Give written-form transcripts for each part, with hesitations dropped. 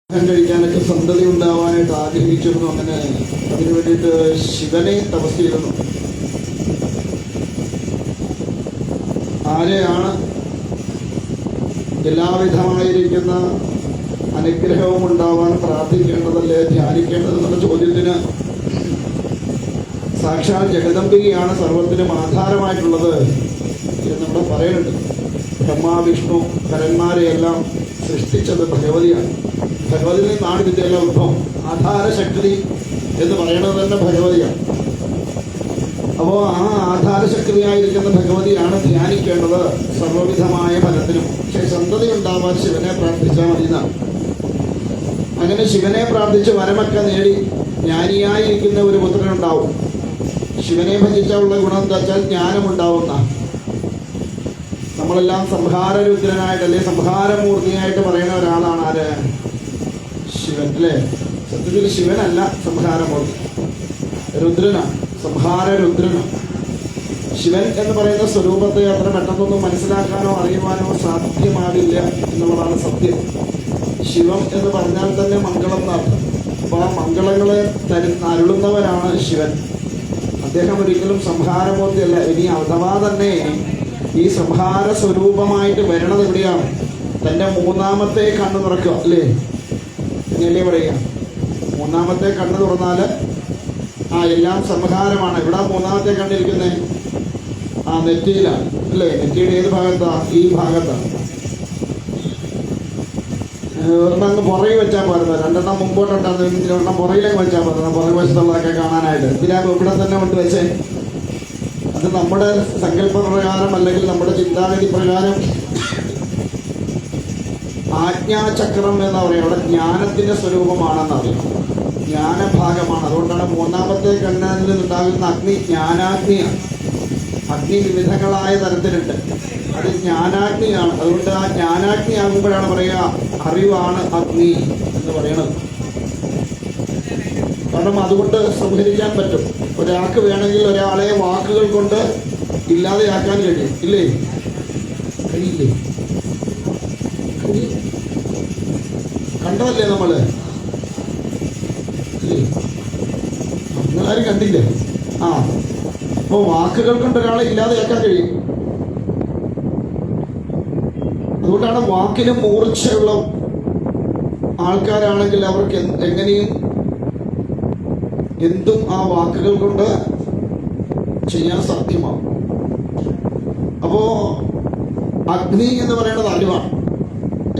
കഴിക്കാനൊക്കെ സന്തതി ഉണ്ടാവാനായിട്ട് ആഗ്രഹിച്ചിരുന്നു. അങ്ങനെ അതിനു വേണ്ടിയിട്ട് ശിവനെ തപസ് ചെയ്തിരുന്നു. ആരെയാണ് എല്ലാവിധമായിരിക്കുന്ന അനുഗ്രഹവും ഉണ്ടാവാൻ പ്രാർത്ഥിക്കേണ്ടതല്ലേ, ധ്യാനിക്കേണ്ടതെന്നുള്ള ചോദ്യത്തിന് സാക്ഷാൽ ജഗദംബികയാണ് സർവത്തിനും ആധാരമായിട്ടുള്ളത് എന്ന് നമ്മൾ പറയുന്നുണ്ട്. ബ്രഹ്മ വിഷ്ണു കരന്മാരെയെല്ലാം സൃഷ്ടിച്ചത് ഭഗവതിയാണ്. ഭഗവതിയിൽ നിന്നാണ് ഇതിൻ്റെ എല്ലാം ഉത്ഭവം. ആധാരശക്തി എന്ന് പറയുന്നത് തന്നെ ഭഗവതിയാണ്. അപ്പോൾ ആ ആധാരശക്തിയായിരിക്കുന്ന ഭഗവതിയാണ് ധ്യാനിക്കേണ്ടത് സർവവിധമായ ഫലത്തിനും. പക്ഷെ സന്തതി ഉണ്ടാവാൻ ശിവനെ പ്രാർത്ഥിച്ചാൽ മതി എന്നാണ്. അങ്ങനെ ശിവനെ പ്രാർത്ഥിച്ച് വരമൊക്കെ നേടി ജ്ഞാനിയായിരിക്കുന്ന ഒരു പുത്രനുണ്ടാവും. ശിവനെ ഭജിച്ചുള്ള ഗുണം എന്താ വെച്ചാൽ ജ്ഞാനമുണ്ടാവുന്ന. നമ്മളെല്ലാം സംഹാരരുദ്രനായിട്ടല്ലേ, സംഹാരമൂർത്തിയായിട്ട് പറയുന്ന ഒരാളാണ് ആര്? ശിവൻ അല്ലേ? സത്യത്തിൽ ശിവനല്ല സംഹാരമൂർത്തി, രുദ്രനാണ്, സംഹാരരുദ്രനാണ്. ശിവൻ എന്ന് പറയുന്ന സ്വരൂപത്തെ അത്ര പെട്ടെന്നൊന്നും മനസ്സിലാക്കാനോ അറിയുവാനോ സാധ്യമാവില്ല എന്നുള്ളതാണ് സത്യം. ശിവം എന്ന് പറഞ്ഞാൽ തന്നെ മംഗളം എന്നർത്ഥം. അപ്പോൾ ആ മംഗളങ്ങളെ അരുളുന്നവരാണ് ശിവൻ. അദ്ദേഹം ഒരിക്കലും സംഹാരമൂർത്തിയല്ല. ഇനി അഥവാ തന്നെ ഈ സംഹാര സ്വരൂപമായിട്ട് വരണത് എവിടെയാണ്? തൻ്റെ മൂന്നാമത്തെ കണ്ണ് തുറക്കുക അല്ലേ? ഇങ്ങനല്ലേ പറയുക? മൂന്നാമത്തെ കണ്ണ് തുറന്നാൽ എല്ലാം സംഹാരമാണ്. ഇവിടെ മൂന്നാമത്തെ കണ്ണിരിക്കുന്നത് നെറ്റിയിലാണ് അല്ലേ? നെറ്റിയുടെ ഏത് ഭാഗത്താണ്? ഈ ഭാഗത്താണ്. ഒരെണ്ണം പുറകിൽ വെച്ചാൽ പോരുന്നത്, രണ്ടെണ്ണം മുമ്പോട്ടുണ്ടാകുന്ന ഒരെണ്ണം പുറകിലേക്ക് വെച്ചാൽ പോരുന്നത്, പുറകു വശത്തുള്ളതൊക്കെ കാണാനായിട്ട്. ഇതിലാ ഇവിടെ തന്നെ കൊണ്ട് വെച്ചേ. അത് നമ്മുടെ സങ്കല്പപ്രകാരം അല്ലെങ്കിൽ നമ്മുടെ ചിന്താഗതി പ്രകാരം ആജ്ഞാചക്രം എന്ന് പറയും. അവിടെ ജ്ഞാനത്തിന്റെ സ്വരൂപമാണെന്ന് അറിയാം, ജ്ഞാനഭാഗമാണ്. അതുകൊണ്ടാണ് മൂന്നാമത്തെ കണ്ണിൽ നിന്നുണ്ടാകുന്ന അഗ്നി ജ്ഞാനാഗ്നിയാണ്. അഗ്നി വിവിധങ്ങളായ തരത്തിലുണ്ട്. അത് ജ്ഞാനാഗ്നിയാണ്. അതുകൊണ്ട് ആ ജ്ഞാനാഗ്നി ആകുമ്പോഴാണ് പറയുക അറിവാണ് അഗ്നി എന്ന് പറയണത്. കാരണം അതുകൊണ്ട് സംഹരിക്കാൻ പറ്റും. ഒരാൾക്ക് വേണമെങ്കിൽ ഒരാളെ വാക്കുകൾ കൊണ്ട് ഇല്ലാതെയാക്കാൻ കഴിയും. ഇല്ലേ? കഴിയില്ലേ? കണ്ടതല്ലേ നമ്മള്? നിങ്ങളാരും കണ്ടില്ലേ? അപ്പോൾ വാക്കുകൾ കൊണ്ട് ഒരാളെ ഇല്ലാതെയാക്കാൻ കഴിയും. അതുകൊണ്ടാണ് വാക്കിന് മൂർച്ചയുള്ള ആൾക്കാരാണെങ്കിൽ അവർക്ക് എങ്ങനെയും എന്തും ആ വാക്കുകൾ കൊണ്ട് ചെയ്യാൻ സാധ്യമാവും. അപ്പോ അഗ്നി എന്ന് പറയുന്നത് അറിവാണ്.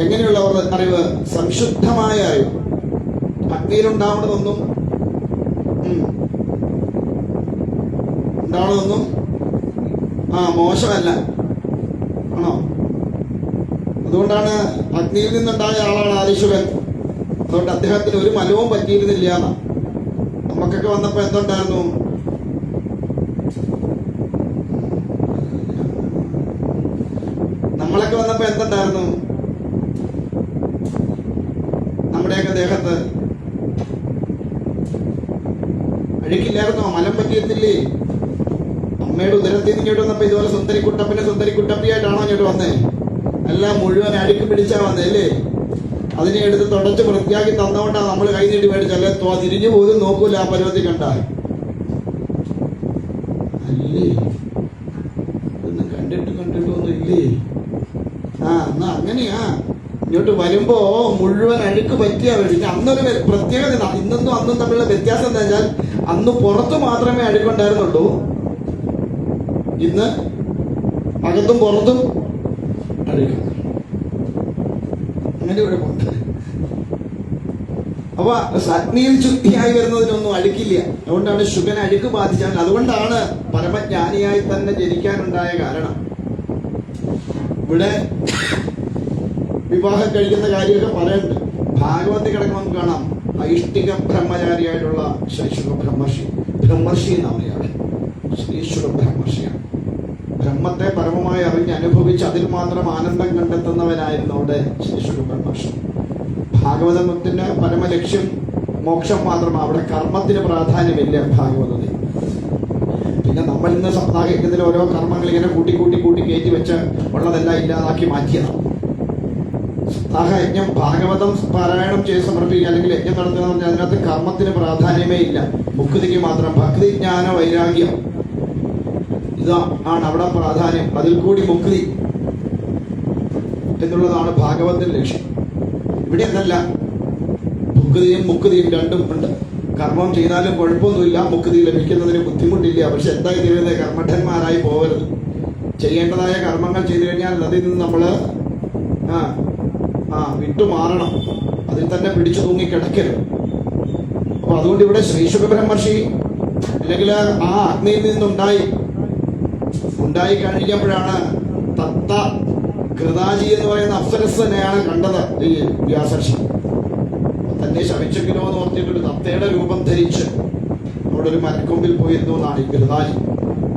എങ്ങനെയുള്ള അറിവ്? സംശുദ്ധമായ അറിവ്. അഗ്നിയിലുണ്ടാവുന്നതൊന്നും മോശമല്ല, ആണോ? അതുകൊണ്ടാണ് അഗ്നിയിൽ നിന്നുണ്ടായ ആളാണ് ആദിശിവൻ. അതുകൊണ്ട് അദ്ദേഹത്തിന് ഒരു മലവും പറ്റിയിരുന്നില്ല എന്നാ. നമുക്കൊക്കെ വന്നപ്പോ എന്തുണ്ടായിരുന്നു? നമ്മളൊക്കെ വന്നപ്പോ എന്തുണ്ടായിരുന്നു? നമ്മുടെയൊക്കെ ദേഹത്ത് അഴുക്കില്ലായിരുന്നോ? മലം പറ്റിയിരുന്നില്ലേ? അമ്മയുടെ ഉദരത്തിൽ നിന്ന് ഇങ്ങോട്ട് വന്നപ്പോ ഇതുപോലെ സുന്ദരിക്കുട്ടപ്പിനെ സുന്ദരിക്കുട്ടപ്പിയായിട്ടാണോ ഇങ്ങോട്ട് വന്നേ? എല്ലാം മുഴുവൻ അഴുക്ക് പിടിച്ചാ വന്നേ അല്ലേ? അതിനെ എടുത്ത് തുടച്ച് വൃത്തിയാക്കി തന്നുകൊണ്ടാണ് നമ്മൾ കൈ നീട്ടി മേടിച്ചല്ലേ. തിരിഞ്ഞു പോലും നോക്കൂല ആ പരുവത്തിൽ കണ്ടാൽ അല്ലേ? ഇതൊന്നും കണ്ടിട്ടൊന്നും ഇല്ലേ? എന്നാ അങ്ങനെയാ. ഇങ്ങോട്ട് വരുമ്പോ മുഴുവൻ അഴുക്ക് പറ്റിയാ വേണ്ടി. അന്നൊരു പ്രത്യേകത, ഇന്നും അന്നും തമ്മിലുള്ള വ്യത്യാസം എന്താ വെച്ചാൽ അന്ന് പുറത്ത് മാത്രമേ അഴുക്കുണ്ടായിരുന്നുള്ളൂ. ഇന്ന് അകത്തും പുറത്തും അഴുക്ക്. അങ്ങനെ കുഴപ്പമുണ്ട്. അപ്പൊ അഗ്നിയിൽ ശുദ്ധിയായി വരുന്നതിനൊന്നും അഴുക്കില്ല. അതുകൊണ്ടാണ് ശുഗൻ അഴുക്ക് ബാധിച്ചാൽ. അതുകൊണ്ടാണ് പരമജ്ഞാനിയായി തന്നെ ജനിക്കാനുണ്ടായ കാരണം. ഇവിടെ വിവാഹം കഴിക്കുന്ന കാര്യമൊക്കെ പറയുന്നുണ്ട്. ഭാഗവത്തിൽ കിടക്കുമ്പോൾ കാണാം ഐഷ്ഠിക ബ്രഹ്മചാരിയായിട്ടുള്ള ശ്രീശുഖ ബ്രഹ്മർഷി എന്നാണ് ഇയാളെ. ശ്രീശുഖ ബ്രഹ്മർഷിയാണ്. ബ്രഹ്മത്തെ പരമമായി അറിഞ്ഞ് അനുഭവിച്ച് അതിൽ മാത്രം ആനന്ദം കണ്ടെത്തുന്നവനായിരുന്നു അവിടെ ശ്രീശുഖ ബ്രഹ്മർഷി. ഭാഗവതത്തിന്റെ പരമലക്ഷ്യം മോക്ഷം മാത്രമാണ്. അവിടെ കർമ്മത്തിന് പ്രാധാന്യമില്ല ഭാഗവതത്തിൽ. പിന്നെ നമ്മൾ ഇന്ന് സപ്താഹത്തിൽ ഓരോ കർമ്മങ്ങൾ ഇങ്ങനെ കൂട്ടി കയറ്റി വെച്ച് ഉള്ളതെല്ലാം ഇല്ലാതാക്കി മാറ്റിയതാണ്. യജ്ഞം ഭാഗവതം പാരായണം ചെയ്ത് സമർപ്പിക്കുക അല്ലെങ്കിൽ യജ്ഞം നടത്തുക എന്ന് പറഞ്ഞാൽ അതിനകത്ത് കർമ്മത്തിന് പ്രാധാന്യമേ ഇല്ല, മുക്തിക്ക് മാത്രം. ഭക്തി, ജ്ഞാന, വൈരാഗ്യം ഇതാ ആണ് അവിടെ പ്രാധാന്യം. അതിൽ കൂടി മുക്തി എന്നുള്ളതാണ് ഭാഗവതത്തിന്റെ ലക്ഷ്യം. ഇവിടെ എന്നല്ല, മുക്തിയും മുക്തിയും രണ്ടും ഉണ്ട്. കർമ്മം ചെയ്താലും കുഴപ്പമൊന്നുമില്ല, മുക്തി ലഭിക്കുന്നതിന് ബുദ്ധിമുട്ടില്ല. പക്ഷെ എന്തായി തീരുന്നത്? കർമ്മഠന്മാരായി പോകരുത്. ചെയ്യേണ്ടതായ കർമ്മങ്ങൾ ചെയ്തു കഴിഞ്ഞാൽ അതിൽ നിന്ന് നമ്മൾ വിട്ടുമാറണം, അതിൽ തന്നെ പിടിച്ചു തൂങ്ങി കിടക്കരുത്. അപ്പൊ അതുകൊണ്ട് ഇവിടെ ശ്രീശുഖ ബ്രഹ്മർഷി അല്ലെങ്കിൽ ആ അഗ്നിയിൽ നിന്നുണ്ടായി കഴിഞ്ഞപ്പോഴാണ് തത്ത കൃതാജി എന്ന് പറയുന്ന അപ്സരസനെയാണ് കണ്ടത് ഈ വ്യാസർഷി. തന്നെ ശമിച്ചെങ്കിലോ എന്ന് പറഞ്ഞിട്ടൊരു തത്തയുടെ രൂപം ധരിച്ച് അവിടെ ഒരു മരക്കൊമ്പിൽ പോയിരുന്നു എന്നാണ് ഈ കൃതാജി.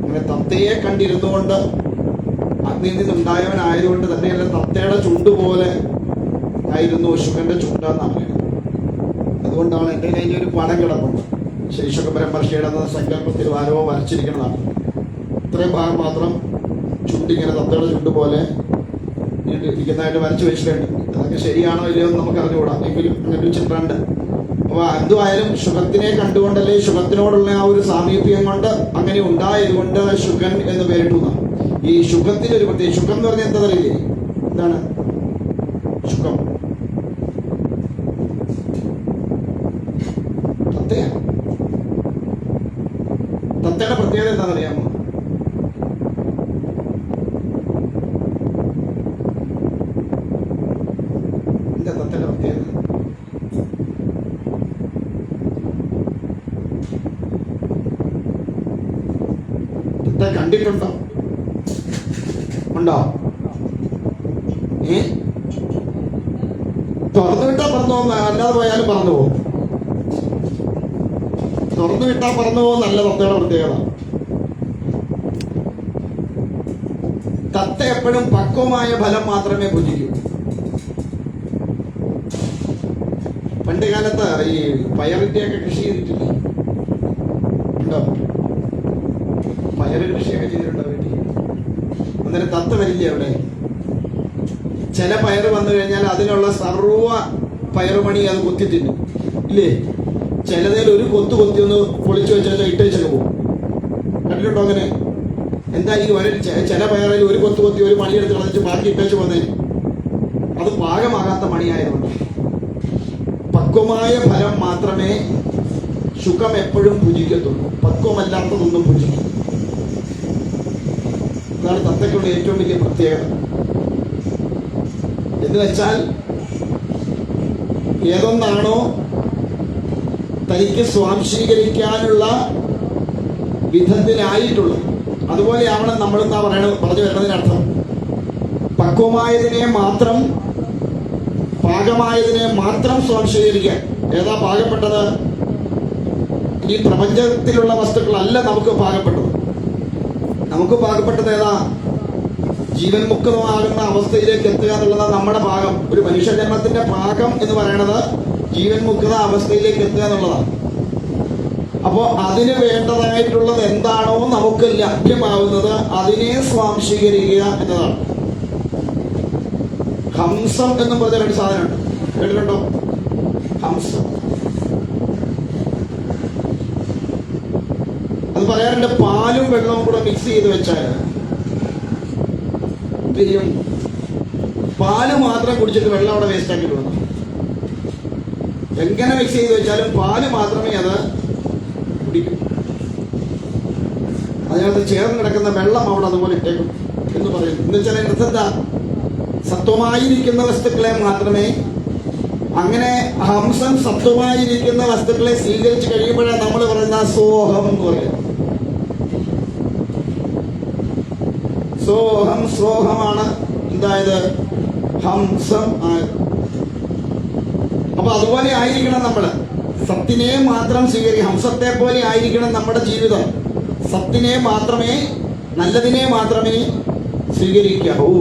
അങ്ങനെ തത്തയെ കണ്ടിരുന്നുകൊണ്ട് അഗ്നിയിൽ നിന്നുണ്ടായവനായതുകൊണ്ട് തന്നെയല്ല, തത്തയുടെ ചുണ്ട് പോലെ ആയിരുന്നു ശുഖന്റെ ചുണ്ടെന്നാണ് പറയുന്നത്. അതുകൊണ്ടാണ് എൻ്റെ കയ്യിൽ ഒരു പടം കിടപ്പുണ്ട്, ശ്രീശുഖ ബ്രഹ്മർഷിയുടെ സങ്കല്പത്തിൽ ആരോ വരച്ചിരിക്കുന്നതാണ്. ഇത്രയും ഭാഗം മാത്രം ചുണ്ടിങ്ങനെ തത്തയുടെ ചുണ്ട് പോലെ ഇരിക്കുന്നതായിട്ട് വരച്ചു വെച്ചിട്ടുണ്ട്. അതൊക്കെ ശരിയാണോ ഇല്ലയോ എന്ന് നമുക്ക് അറിഞ്ഞുകൂടാ, എങ്കിലും അങ്ങനെ ഒരു ചിത്രമുണ്ട്. അപ്പൊ എന്തുമായാലും ശുഖത്തിനെ കണ്ടുകൊണ്ടല്ലേ, ശുഖത്തിനോടുള്ള ആ ഒരു സാമീപ്യം കൊണ്ട് അങ്ങനെ ഉണ്ടായതുകൊണ്ട് ശുഖൻ എന്ന് പേരിട്ടു. ഈ ശുഖത്തിന് ഒരു പ്രത്യേക, ശുഖം എന്ന് പറഞ്ഞാൽ എന്താ അറിയില്ലേ? എന്താണ് ശുഖം? തത്തയാണ്. തത്തയുടെ പ്രത്യേകത എന്താണെന്നറിയാമോ? എന്താ തത്തയുടെ പ്രത്യേകത? തത്ത കണ്ടിട്ടുണ്ടോ? ഉണ്ടോ? തുറന്നു വിട്ടാ പറന്നു പോകും, അല്ലാതെ പോയാലും പറന്നു പോകും. തുറന്നു വിട്ടാ പറന്നു പോകും, നല്ല തത്തയുടെ പ്രത്യേകത. തത്ത എപ്പോഴും പക്വമായ ഫലം മാത്രമേ ഭുജിക്കൂ. പണ്ട് കാലത്ത് ഈ പയറിന്റെയൊക്കെ കൃഷി ചെയ്തിട്ടില്ല, ഉണ്ടോ? പയറ് കൃഷിയൊക്കെ ചെയ്തിട്ടുണ്ടോ വീട്ടിൽ? അന്നേരം തത്ത വരില്ലേ അവിടെ? ചില പയറ് വന്നു കഴിഞ്ഞാൽ അതിനുള്ള സർവ പയറുമണി അത് കൊത്തി തിന്നും, ഇല്ലേ? ചിലതിൽ ഒരു കൊത്തി ഒന്ന് പൊളിച്ചു വെച്ചാൽ ഇട്ടേച്ചൊക്കെ പോകും. കണ്ടിട്ടുണ്ടോ അങ്ങനെ? എന്താ ഈ ചില പയറിൽ ഒരു കൊത്തി ഒരു മണിയെടുത്ത് കളഞ്ഞിട്ട് ബാക്കി ഇട്ടേച്ച് വന്നേ? അത് പാകമാകാത്ത മണിയായതുകൊണ്ട്. പക്വമായ ഫലം മാത്രമേ ശുഖം എപ്പോഴും ഭുജിക്കത്തുള്ളൂ, പക്വമല്ലാത്തതൊന്നും ഭുജിക്കും. അതാണ് തത്തയ്ക്കുള്ള ഏറ്റവും വലിയ പ്രത്യേകത. എന്ന് വെച്ചാൽ ഏതൊന്നാണോ തനിക്ക് സ്വാംശീകരിക്കാനുള്ള വിധത്തിലായിട്ടുള്ളത് അതുപോലെയാവണം നമ്മളെന്താ പറഞ്ഞു വരുന്നതിനർത്ഥം. പക്വമായതിനെ മാത്രം, പാകമായതിനെ മാത്രം സ്വാംശീകരിക്കാൻ. ഏതാ പാകപ്പെട്ടത്? ഈ പ്രപഞ്ചത്തിലുള്ള വസ്തുക്കളല്ല നമുക്ക് പാകപ്പെട്ടത്. നമുക്ക് പാകപ്പെട്ടത് ഏതാ? ജീവൻ മുക്തമാകുന്ന അവസ്ഥയിലേക്ക് എത്തുക എന്നുള്ളതാണ് നമ്മുടെ പാകം. ഒരു മനുഷ്യജന്മത്തിന്റെ പാകം എന്ന് പറയുന്നത് ജീവൻ മുക്ത അവസ്ഥയിലേക്ക് എത്തുക എന്നുള്ളതാണ്. അപ്പോ അതിന് വേണ്ടതായിട്ടുള്ളത് എന്താണോ നമുക്ക് ലഭ്യമാവുന്നത് അതിനെ സ്വാംശീകരിക്കുക എന്നതാണ്. ഹംസം എന്നും പറഞ്ഞ ഒരു സാധനമുണ്ട്, കേട്ടിട്ടുണ്ടോ? ഹംസം. അത് പറയാറുണ്ട്, പാലും വെള്ളവും കൂടെ മിക്സ് ചെയ്ത് വെച്ചാൽ പാല് മാത്രം കുടിച്ചിട്ട് വെള്ളം അവിടെ വേസ്റ്റ് ആക്കി വിടണം. എങ്ങനെ മിക്സ് ചെയ്ത് വെച്ചാലും പാല് മാത്രമേ അത് കുടിക്കും. അതിനകത്ത് ചേർന്ന് കിടക്കുന്ന വെള്ളം അവിടെ അതുപോലെ ഇട്ടേക്കും എന്ന് പറയുന്നു. എന്ന് വെച്ചാൽ എന്താ? സത്വമായിരിക്കുന്ന വസ്തുക്കളെ മാത്രമേ, അങ്ങനെ ഹംസം സത്വമായിരിക്കുന്ന വസ്തുക്കളെ സ്വീകരിച്ച് കഴിയുമ്പോഴാണ് നമ്മൾ പറയുന്ന സോഹം എന്ന് പറയുന്നത്. സോഹം, സോഹമാണ് എന്തായത്? ഹംസം ആയത്. അപ്പൊ അതുപോലെ ആയിരിക്കണം നമ്മള്. സത്തിനെ മാത്രം ഹംസത്തെ പോലെ ആയിരിക്കണം നമ്മുടെ ജീവിതം. സത്തിനെ മാത്രമേ, നല്ലതിനെ മാത്രമേ സ്വീകരിക്കാവൂ.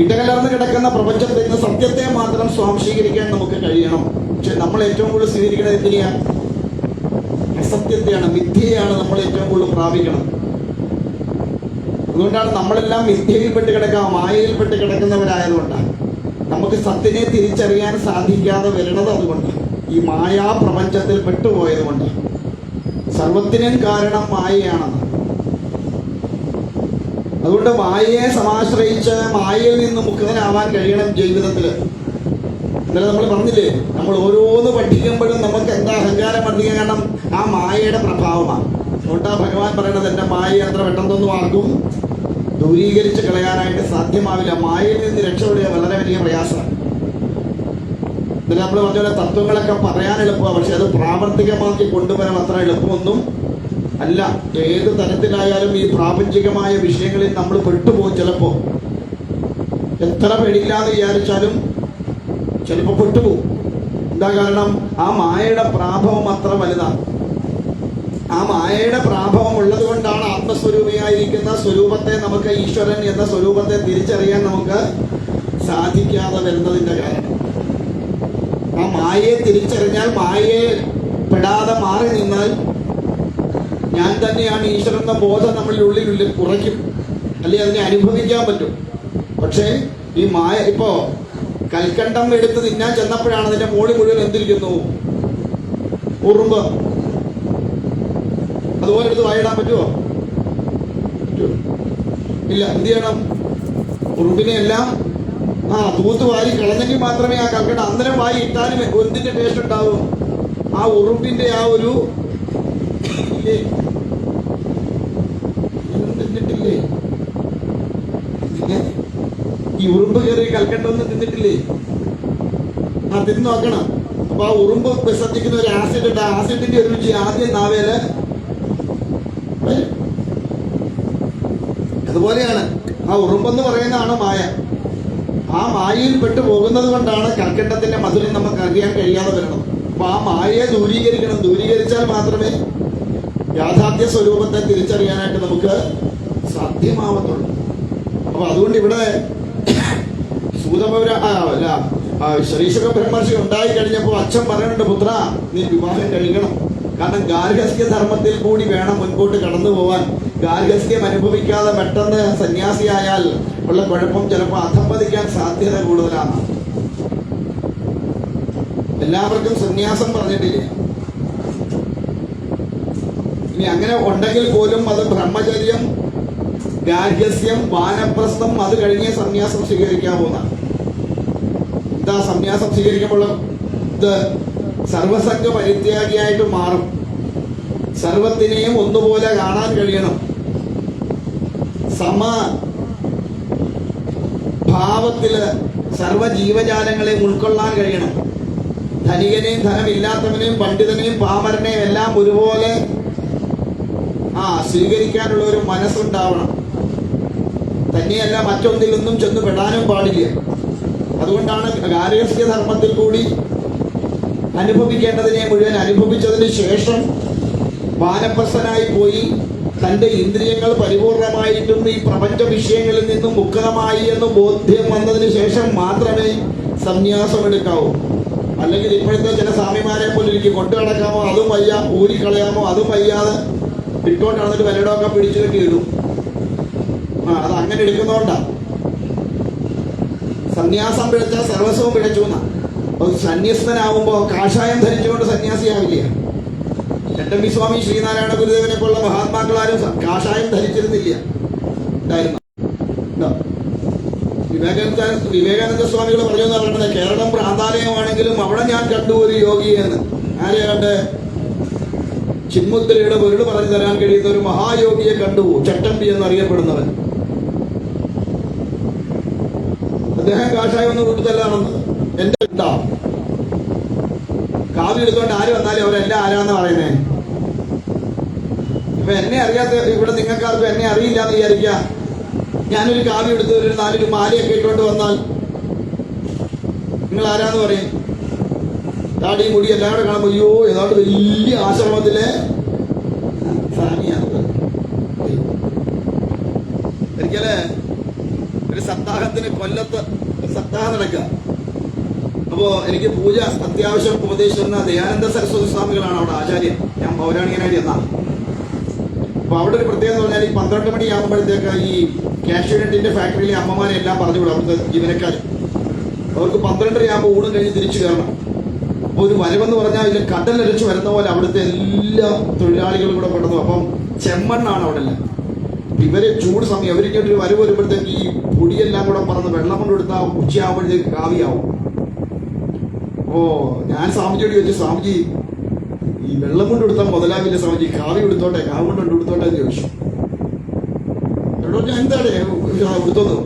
ഇടകലർന്ന് കിടക്കുന്ന പ്രപഞ്ചത്തിൽ നിന്ന് സത്യത്തെ മാത്രം സ്വാംശീകരിക്കാൻ നമുക്ക് കഴിയണം. പക്ഷെ നമ്മൾ ഏറ്റവും കൂടുതൽ സ്വീകരിക്കുന്നത് എന്തിനെയാണ്? അസത്യത്തെയാണ്, മിഥ്യയാണ് നമ്മൾ ഏറ്റവും കൂടുതൽ പ്രാപിക്കണം. അതുകൊണ്ടാണ് നമ്മളെല്ലാം മിഥ്യയിൽപ്പെട്ട് കിടക്കുക, മായയിൽപ്പെട്ട് കിടക്കുന്നവരായതുകൊണ്ടാണ് നമുക്ക് സത്യനെ തിരിച്ചറിയാൻ സാധിക്കാതെ വരുന്നത്. അതുകൊണ്ട് ഈ മായാ പ്രപഞ്ചത്തിൽ പെട്ടുപോയത് കൊണ്ട് സർവത്തിനും കാരണം മായയാണെന്ന്. അതുകൊണ്ട് മായയെ സമാശ്രയിച്ച് മായയിൽ നിന്ന് മുക്തനാവാൻ കഴിയണം ജീവിതത്തിൽ. ഇന്നലെ നമ്മൾ പറഞ്ഞില്ലേ, നമ്മൾ ഓരോന്ന് പഠിക്കുമ്പോഴും നമുക്ക് എന്താ അഹങ്കാരം വർദ്ധിക്കാൻ കാരണം ആ മായയുടെ പ്രഭാവമാണ്. അതുകൊണ്ടാ ഭഗവാൻ പറയണത് എൻ്റെ മായ അത്ര പെട്ടെന്നൊന്നും ആർക്കും ദൂരീകരിച്ച് കളയാനായിട്ട് സാധ്യമാവില്ല. മായയിൽ നിന്ന് രക്ഷപ്പെടുക വളരെ വലിയ പ്രയാസമാണ്. ഇന്നലെ നമ്മൾ പറഞ്ഞ പോലെ തത്വങ്ങളൊക്കെ പറയാൻ എളുപ്പമാണ്, പക്ഷെ അത് പ്രാവർത്തികമാക്കി കൊണ്ടുവരാൻ അത്ര എളുപ്പമൊന്നും അല്ല. ഏത് തരത്തിലായാലും ഈ പ്രാപഞ്ചികമായ വിഷയങ്ങളിൽ നമ്മൾ പെട്ടുപോകും. ചിലപ്പോൾ എത്ര പേടിയില്ലാതെ വിചാരിച്ചാലും ചിലപ്പോൾ പെട്ടുപോകും. എന്താ കാരണം? ആ മായയുടെ പ്രാഭവം അത്ര വലുതാണ്. ആ മായയുടെ പ്രാഭവം ഉള്ളത് കൊണ്ടാണ് ആത്മസ്വരൂപിയായിരിക്കുന്ന സ്വരൂപത്തെ നമുക്ക്, ഈശ്വരൻ എന്ന സ്വരൂപത്തെ തിരിച്ചറിയാൻ നമുക്ക് സാധിക്കാതെ വരുന്നതിന്റെ കാരണം. ആ മായയെ തിരിച്ചറിഞ്ഞാൽ, മായയെ പെടാതെ മാറി നിന്നാൽ ഞാൻ തന്നെയാണ് ഈശ്വരൻ എന്ന ബോധം നമ്മളുടെ ഉള്ളിൽ കുറയ്ക്കും, അല്ലെങ്കിൽ അതിനെ അനുഭവിക്കാൻ പറ്റും. പക്ഷേ ഈ മായ ഇപ്പോ കൽക്കണ്ടം എടുത്ത് തിന്നാൻ ചെന്നപ്പോഴാണ് അതിന്റെ മോളി മുഴുവൻ എന്തിരിക്കുന്നു? ഉറുമ്പ്. അതുപോലെ എടുത്ത് വായിടാൻ പറ്റുമോ? ഇല്ല. എന്ത് ചെയ്യണം? ഉറുമ്പിനെ എല്ലാം തൂത്ത് വാരി കളഞ്ഞെങ്കിൽ മാത്രമേ ആ കൽക്കണ്ടം അന്നേരം വായി ഇട്ടാലും എന്തിന്റെ ടേസ്റ്റ് ഉണ്ടാവും? ആ ഉറുമ്പിന്റെ ആ ഒരു തിന്നിട്ടില്ലേ? ഈ ഉറുമ്പ് കയറി കൽക്കണ്ടൊന്നും തിന്നിട്ടില്ലേ? തിന്നു നോക്കണം. അപ്പൊ ആ ഉറുമ്പ് വിസർജിക്കുന്ന ഒരു ആസിഡ് ഉണ്ട്. ആസിഡിന്റെ ഒരു രുചി ആദ്യം നാവേല്. അതുപോലെയാണ് ആ ഉറുമ്പെന്ന് പറയുന്നതാണ് മായ. ആ മായയിൽ പെട്ടു പോകുന്നത് കൊണ്ടാണ് കൽക്കണ്ടത്തിന്റെ മധുരം നമുക്ക് അറിയാൻ കഴിയാതെ വരുന്നത്. അപ്പൊ ആ മായയെ ദൂരീകരിക്കണം. ദൂരീകരിച്ചാൽ മാത്രമേ യാഥാർത്ഥ്യ സ്വരൂപത്തെ തിരിച്ചറിയാനായിട്ട് നമുക്ക് സാധ്യമാവത്തുള്ളൂ. അപ്പൊ അതുകൊണ്ട് ഇവിടെ ശ്രീശുഖ ബ്രഹ്മർഷി ഉണ്ടായി കഴിഞ്ഞപ്പോൾ അച്ഛൻ പറയുന്നുണ്ട്, പുത്ര നീ വിവാഹം കഴിക്കണം. കാരണം ഗാർഹസ്ഥ്യ ധർമ്മത്തിൽ കൂടി വേണം മുൻപോട്ട് കടന്നു പോവാൻ. ഗാർഹസ്ഥ്യം അനുഭവിക്കാതെ പെട്ടെന്ന് സന്യാസിയായാൽ ഉള്ള കുഴപ്പം ചിലപ്പോൾ അധപ്പതിക്കാൻ സാധ്യത കൂടുതലാണ്. എല്ലാവർക്കും സന്യാസം പറഞ്ഞിട്ടില്ല. ഇനി അങ്ങനെ ഉണ്ടെങ്കിൽ പോലും അത് ബ്രഹ്മചര്യം, ഗാർഹസ്ഥ്യം, വാനപ്രസ്ഥം, അത് കഴിഞ്ഞേ സന്യാസം സ്വീകരിക്കാവുന്ന. എന്താ സന്യാസം സ്വീകരിക്കുമ്പോൾ ഇത് സർവസംഗ പരിത്യാഗിയായിട്ട് മാറും. സർവത്തിനെയും ഒന്നുപോലെ കാണാൻ കഴിയണം. സമഭാവത്തില് സർവജീവജാലങ്ങളെ ഉൾക്കൊള്ളാൻ കഴിയണം. ധനികനെയും ധനമില്ലാത്തവനെയും പണ്ഡിതനെയും പാമരനെയും എല്ലാം ഒരുപോലെ സ്വീകരിക്കാനുള്ള ഒരു മനസ്സുണ്ടാവണം. തന്നെയല്ല മറ്റൊന്നിലൊന്നും ചെന്ന് പെടാനും പാടില്ല. അതുകൊണ്ടാണ് ഗാർഹസ്ഥ്യ ധർമ്മത്തിൽ കൂടി അനുഭവിക്കേണ്ടതിനെ മുഴുവൻ അനുഭവിച്ചതിന് ശേഷം വാനപ്രസ്ഥനായി പോയി തന്റെ ഇന്ദ്രിയങ്ങൾ പരിപൂർണമായിട്ടും ഈ പ്രപഞ്ച വിഷയങ്ങളിൽ നിന്നും മുക്തമായി എന്ന് ബോധ്യം വന്നതിന് ശേഷം മാത്രമേ സന്യാസം എടുക്കാവൂ. അല്ലെങ്കിൽ ഇപ്പോഴത്തെ ചില സ്വാമിമാരെ പോലെ എനിക്ക് കൊണ്ടു നടക്കാമോ അതും വയ്യ, ഊരിക്കളയാമോ അതും വയ്യാതെ ഇട്ടുകൊണ്ട് നടന്നിട്ട് വല്ലടമൊക്കെ പിടിച്ചു കെട്ടി ഇടും. അത് അങ്ങനെ എടുക്കുന്നതുകൊണ്ടാണ് സന്യാസം പിഴച്ചാൽ സർവസ്വവും പിഴച്ചു എന്നാ. സന്യസ്തനാവുമ്പോ കാഷായം ധരിച്ചുകൊണ്ട് സന്യാസിയാവില്ല. ചട്ടമ്പി സ്വാമി, ശ്രീനാരായണ ഗുരുദേവനെ പോലുള്ള മഹാത്മാക്കളാരും കാഷായം ധരിച്ചിരുന്നില്ല. വിവേകാനന്ദ സ്വാമികൾ പറഞ്ഞു എന്ന് പറയുന്നത്, കേരളം പ്രാന്താലയമാണെങ്കിലും അവിടെ ഞാൻ കണ്ടു ഒരു യോഗിയെന്ന്. ആരെയാ കണ്ട്? ചിന്മുദ്രയുടെ പൊരുൾ പറഞ്ഞു തരാൻ കഴിയുന്ന ഒരു മഹായോഗിയെ കണ്ടു, ചട്ടമ്പി എന്നറിയപ്പെടുന്നവൻ. അദ്ദേഹം കാഷായം ഒന്ന് കൊടുത്തല്ലാണെന്ന് എന്റെ ഉണ്ടാ. കാവ്യ എടുത്തോണ്ട് ആര് വന്നാലും അവരെല്ലാം ആരാന്ന് പറയുന്നേ. ഇപ്പൊ എന്നെ അറിയാത്ത ഇവിടെ നിങ്ങൾക്കാർക്കും എന്നെ അറിയില്ല എന്ന് വിചാരിക്കുക. ഞാനൊരു കാവ്യ എടുത്ത് ഒരു 4 മാലയൊക്കെ ഇട്ടുകൊണ്ട് വന്നാൽ നിങ്ങൾ ആരാന്ന് പറയും? താടി മുടി എല്ലാം കൂടെ കാണുമ്പോ അയ്യോ ഏതാണ്ട് വലിയ ആശ്രമത്തിലെ സ്വാമിയാണ്. ഒരിക്കല് ഒരു സപ്താഹത്തിന് കൊല്ലത്ത് ഒരു സപ്താഹം നടക്കുക. അപ്പോ എനിക്ക് പൂജ അത്യാവശ്യം ഉപദേശിക്കുന്ന ദയാനന്ദ സരസ്വതി സ്വാമികളാണ് അവിടെ ആചാര്യൻ. ഞാൻ പൗരാണികനായിട്ട് എന്നാ. അപ്പൊ അവിടെ ഒരു പ്രത്യേകത എന്ന് പറഞ്ഞാൽ ഈ 12 മണിയാകുമ്പോഴത്തേക്ക് ഈ കാഷ്യൂ നട്ടിന്റെ ഫാക്ടറിയിലെ അമ്മമാരെ എല്ലാം പറഞ്ഞു വിടും. അവിടുത്തെ ജീവനക്കാർ അവർക്ക് 12:30 ആകുമ്പോൾ ഊണും കഴിഞ്ഞ് തിരിച്ചു കയറണം. അപ്പോൾ ഒരു വരവെന്ന് പറഞ്ഞാൽ ഇതിൽ കടലരച്ച് വരുന്ന പോലെ അവിടുത്തെ എല്ലാ തൊഴിലാളികളും കൂടെ പെടുന്നു. അപ്പം ചെമ്മണ്ണാണ് അവിടെ എല്ലാം. ഇവര് ചൂട് സമയം അവരിങ്ങോട്ടൊരു വരവ് വരുമ്പോഴത്തേക്ക് ഈ പൊടിയെല്ലാം കൂടെ പറന്ന് വെള്ളം കൊണ്ട് കൊടുത്താൽ ഉച്ചയാകുമ്പോഴത്തേക്ക് കാവിയാവും. അപ്പോ ഞാൻ സ്വാമിജിയോട് ചോദിച്ചു, സ്വാമിജി ഈ വെള്ളം കൊണ്ട് കൊടുത്താൽ മുതലാവില്ല സ്വാമിജി, കാവി കൊടുത്തോട്ടെ, കാവ് കൊണ്ട് കൊടുത്തോട്ടെ എന്ന് ചോദിച്ചു. ഞാൻ എന്താണ് കൊടുത്തോന്ന്.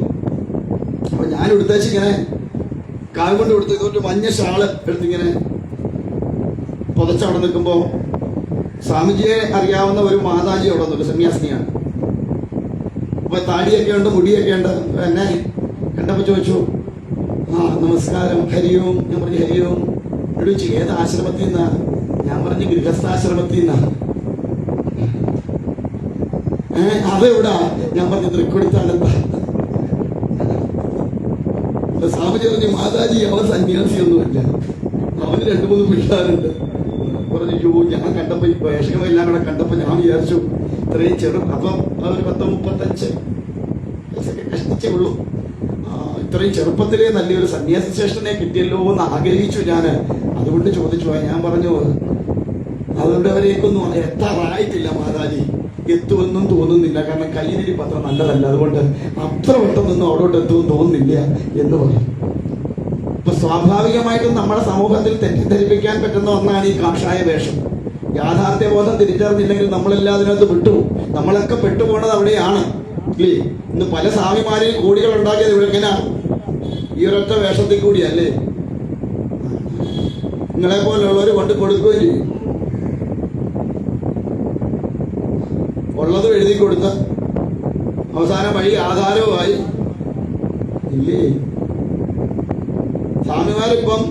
അപ്പൊ ഞാൻ എടുത്തേച്ചിങ്ങനെ കാവ് കൊണ്ട് കൊടുത്തു. ഇതൊരു മഞ്ഞ ഷാള് എടുത്തിങ്ങനെ പുതച്ചവിടെ നിൽക്കുമ്പോ സ്വാമിജിയെ അറിയാവുന്ന ഒരു മാതാജി അവിടെ നിന്നൊരു സന്യാസിനിയാണ്. അപ്പൊ താടിയൊക്കെ ഉണ്ട്, മുടിയൊക്കെ ഉണ്ട്. എന്നെ കണ്ടപ്പോ ചോദിച്ചു, നമസ്കാരം, ഹരിയോം. ഞാൻ പറഞ്ഞു ഹരിയോം. ചോദിച്ചു ഏത് ആശ്രമത്തിൽ നിന്നാ? ഞാൻ പറഞ്ഞു ഗൃഹസ്ഥാശ്രമത്തിൽ നിന്നാ. അതെവിടാ? ഞാൻ പറഞ്ഞു തൃക്കൊടിത്താനത്താ. സ്വാമിജി പറഞ്ഞു മാതാജി അവൻ സന്യാസിയൊന്നുമില്ല, അവന് 2-3 പിള്ളേരുണ്ട്. പറഞ്ഞു ഞാൻ കണ്ടപ്പോ ഈ വേഷങ്ങളെല്ലാം കൂടെ കണ്ടപ്പോ ഞാൻ വിചാരിച്ചു ഇത്രയും അപ്പം അതൊരു 10-35 കഷ്ടിച്ചേ ഉള്ളൂ. ഇത്രയും ചെറുപ്പത്തിലേ നല്ലൊരു സന്യാസി ശ്രേഷ്ഠനെ കിട്ടിയല്ലോ എന്ന് ആഗ്രഹിച്ചു ഞാൻ. അതുകൊണ്ട് ചോദിച്ചു. ഞാൻ പറഞ്ഞു അതുകൊണ്ട് അവരേക്കൊന്നും എത്താറായിട്ടില്ല മാതാജി, എത്തുമെന്നും തോന്നുന്നില്ല, കാരണം കയ്യിലിരിപ്പ് അത്ര നല്ലതല്ല, അതുകൊണ്ട് അത്ര പെട്ടെന്നൊന്നും അവിടോട്ട് എത്തുമെന്ന് തോന്നുന്നില്ല എന്ന് പറയും. ഇപ്പൊ സ്വാഭാവികമായിട്ടും നമ്മുടെ സമൂഹത്തിൽ തെറ്റിദ്ധരിപ്പിക്കാൻ പറ്റുന്ന ഒന്നാണ് ഈ കാഷായ വേഷം. യാഥാർത്ഥ്യബോധം തിരിച്ചറിഞ്ഞില്ലെങ്കിൽ നമ്മളെല്ലാം അതിനകത്ത് വിട്ടു. നമ്മളൊക്കെ പെട്ടുപോണത് അവിടെയാണ്. ഇല്ലേ? ഇന്ന് പല സ്വാമിമാരെയും കോടികൾ ഉണ്ടാക്കിയത് ഇവിടെ എങ്ങനെയാ? ഈ ഒരൊറ്റ വേഷത്തിൽ കൂടിയല്ലേ? നിങ്ങളെ പോലുള്ളവർ കൊണ്ട് കൊടുക്കുകയും ചെയ്യും. ഉള്ളതും എഴുതി കൊടുത്ത അവസാനം വഴി ആധാരവുമായി ഇല്ലേ? സ്വാമിമാരിപ്പം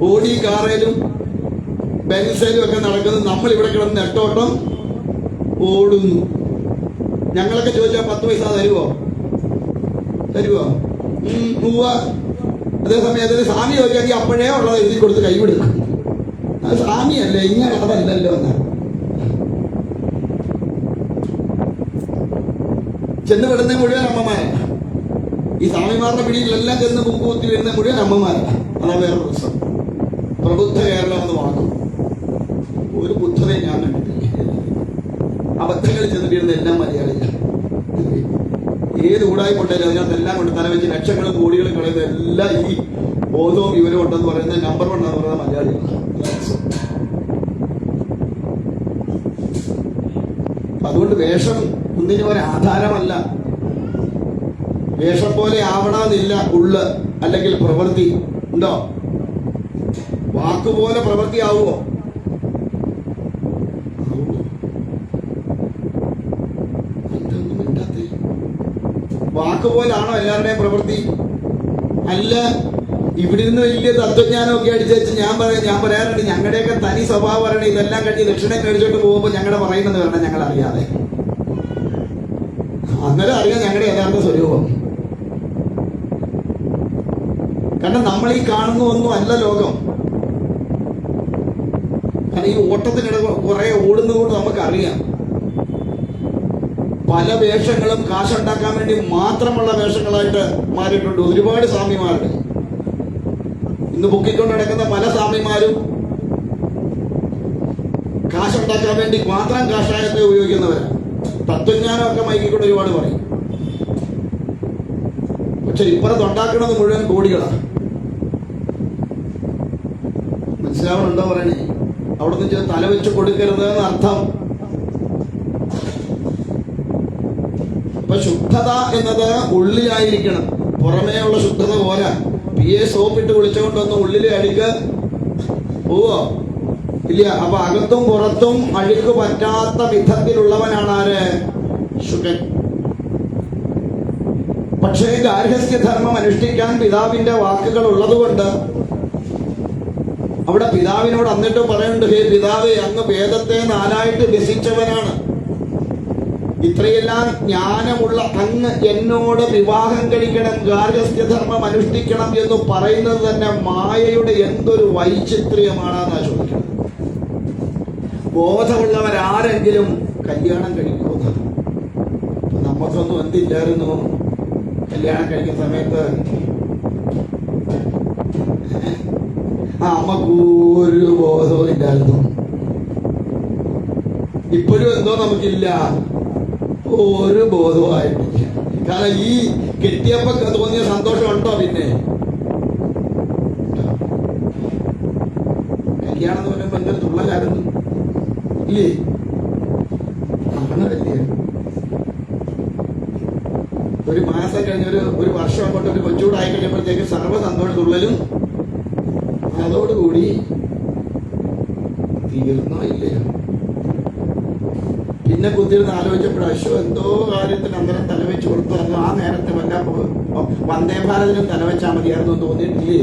ഓടി കാറയിലും ബെൻസയിലും ഒക്കെ നടക്കുന്നത്, നമ്മൾ ഇവിടെ കിടന്ന് നെട്ടോട്ടം ഓടുന്നു. ഞങ്ങളൊക്കെ ചോദിച്ചാൽ 10 പൈസ തരുവോ? അതേസമയം അതിന് സ്വാമി ചോദിച്ചാൽ അപ്പോഴേ ഉള്ളത് എഴുതി കൊടുത്ത് കൈവിടും. അത് സ്വാമിയല്ലേ, ഇങ്ങനെ അതല്ലല്ലോ എന്നാ. ചെന്ന് വിടുന്ന മുഴുവൻ അമ്മമാരാണ്. ഈ സ്വാമിമാരുടെ പിടിയിലെല്ലാം ചെന്ന് കുത്തി വരുന്ന മുഴുവൻ അമ്മമാരാണ്. അതാ വേറെ പ്രശ്നം. പ്രബുദ്ധ കേരളം എന്ന് വാക്കും ഒരു ബുദ്ധതയും ഞാൻ കണ്ടിട്ടില്ല. അബദ്ധങ്ങളിൽ ചെന്ന് വീഴുന്ന എല്ലാം മലയാളികൾ. ഏത് ഊടായി കൊണ്ടേലും അതിനകത്ത് എല്ലാം കൊണ്ട് തലവെച്ച് ലക്ഷങ്ങളും കോടികളും കളയുന്ന എല്ലാം ഈ ബോധവും വിവരവും ഉണ്ടെന്ന് പറയുന്ന നമ്പർ 1 എന്ന് പറയുന്നത് മലയാളികളാണ്. അതുകൊണ്ട് വേഷം ഒന്നിനും ഒരു ആധാരമല്ല. വേഷം പോലെ ആവണമെന്നില്ല ഉള്ള് അല്ലെങ്കിൽ പ്രവൃത്തി. ഉണ്ടോ? വാക്കുപോലെ പ്രവൃത്തി ആവുമോ? വാക്കുപോലാണോ എല്ലാവരുടെയും പ്രവൃത്തി? അല്ല. ഇവിടെ നിന്ന് വലിയ തത്വജ്ഞാനമൊക്കെ അടിച്ചു ഞാൻ പറയാറുണ്ട്, ഞങ്ങളുടെയൊക്കെ തനി സ്വഭാവം പറയണേ ഇതെല്ലാം കഴിഞ്ഞ് ദക്ഷിണ മേടിച്ചോട്ട് പോകുമ്പോൾ ഞങ്ങളുടെ പറയുന്നത് വരണം ഞങ്ങൾ അറിയാതെ. അന്നേരം അറിയാം ഞങ്ങളുടെ യഥാർത്ഥ സ്വരൂപം. കാരണം നമ്മൾ ഈ കാണുന്ന ഒന്നും അല്ല ലോകം. കാരണം ഈ ഓട്ടത്തിനിടെ കുറെ ഓടുന്നതുകൊണ്ട് നമുക്കറിയാം പല വേഷങ്ങളും കാശുണ്ടാക്കാൻ വേണ്ടി മാത്രമുള്ള വേഷങ്ങളായിട്ട് മാറിയിട്ടുണ്ട് ഒരുപാട് സ്വാമിമാരുടെ. ഇന്ന് പൊക്കിക്കൊണ്ട് നടക്കുന്ന പല സ്വാമിമാരും കാശുണ്ടാക്കാൻ വേണ്ടി മാത്രം കാഷായത്തെ ഉപയോഗിക്കുന്നവരാണ്. തത്വജ്ഞാനമൊക്കെ മൈക്കിക്കൊണ്ട് ഒരുപാട് പറയും. പക്ഷെ ഇപ്പുറത്ത് ഉണ്ടാക്കുന്നത് മുഴുവൻ കോടികളാണ്. മനസ്സിലാവണുണ്ടോ പറയണേ? അവിടെ നിന്ന് തല വെച്ച് കൊടുക്കരുത് എന്ന് അർത്ഥം. അപ്പൊ ശുദ്ധത എന്നത് ഉള്ളിലായിരിക്കണം, പുറമേ ഉള്ള ശുദ്ധത പോരാ. പിയെ സോപ്പിട്ട് കുളിച്ചുകൊണ്ടൊന്നും ഉള്ളിലെ അഴുക്ക് പോവോ? ഇല്ല. അപ്പൊ അകത്തും പുറത്തും അഴുക്ക് പറ്റാത്ത വിധത്തിലുള്ളവനാണ് ആര്? ശുകൻ. പക്ഷേ ഗാർഹസ്ഥ്യധർമ്മം അനുഷ്ഠിക്കാൻ പിതാവിന്റെ വാക്കുകൾ ഉള്ളതുകൊണ്ട് അവിടെ പിതാവിനോട് എന്നിട്ട് പറയുന്നുണ്ട്, ഹേ പിതാവേ, അങ്ങ് വേദത്തെ 4ആയിട്ട് വ്യസിച്ചവനാണ്. ഇത്രയെല്ലാം ജ്ഞാനമുള്ള അങ്ങ് എന്നോട് വിവാഹം കഴിക്കണം, ഗാർഹസ്ഥ്യധർമ്മം അനുഷ്ഠിക്കണം എന്ന് പറയുന്നത് തന്നെ മായയുടെ എന്തൊരു വൈചിത്ര്യമാണെന്നാ ചോദിക്കുന്നത്. ബോധമുള്ളവരാരെങ്കിലും കല്യാണം കഴിക്കുന്നത്. നമുക്കൊന്നും എന്തില്ലായിരുന്നു കല്യാണം കഴിക്കുന്ന സമയത്ത്. അമ്മക്ക് ഒരു ബോധവും ഇല്ലായിരുന്നു. ഇപ്പോഴും എന്തോ നമുക്കില്ല, ഒരു ബോധവുമായിട്ടില്ല. കാരണം ഈ കെട്ടിയപ്പോ തോന്നിയ സന്തോഷം ഉണ്ടോ? പിന്നെ കല്യാണം എന്ന് പറയുമ്പോ എന്തൊരു തുള്ളലായിരുന്നു ഇല്ലേ? ആണല്ലേ? ഒരു മാസം കഴിഞ്ഞ ഒരു വർഷം അങ്ങോട്ട് ഒരു കൊച്ചുകൂടായി കഴിഞ്ഞപ്പോഴത്തേക്ക് സർവ്വ സന്തോഷം തുള്ളലും അതോടുകൂടി തീർന്നോ ഇല്ലയോ? പിന്നെ കുത്തിയിരുന്ന് ആലോചിച്ചപ്പോൾ അശോ എന്തോ കാര്യത്തിന് അന്നേരം തലവെച്ച് കൊടുത്തു. ആ നേരത്തെ വല്ല വന്ദേ ഭാരതിനും തലവെച്ചാൽ മതിയായിരുന്നു തോന്നിയിട്ടില്ലേ?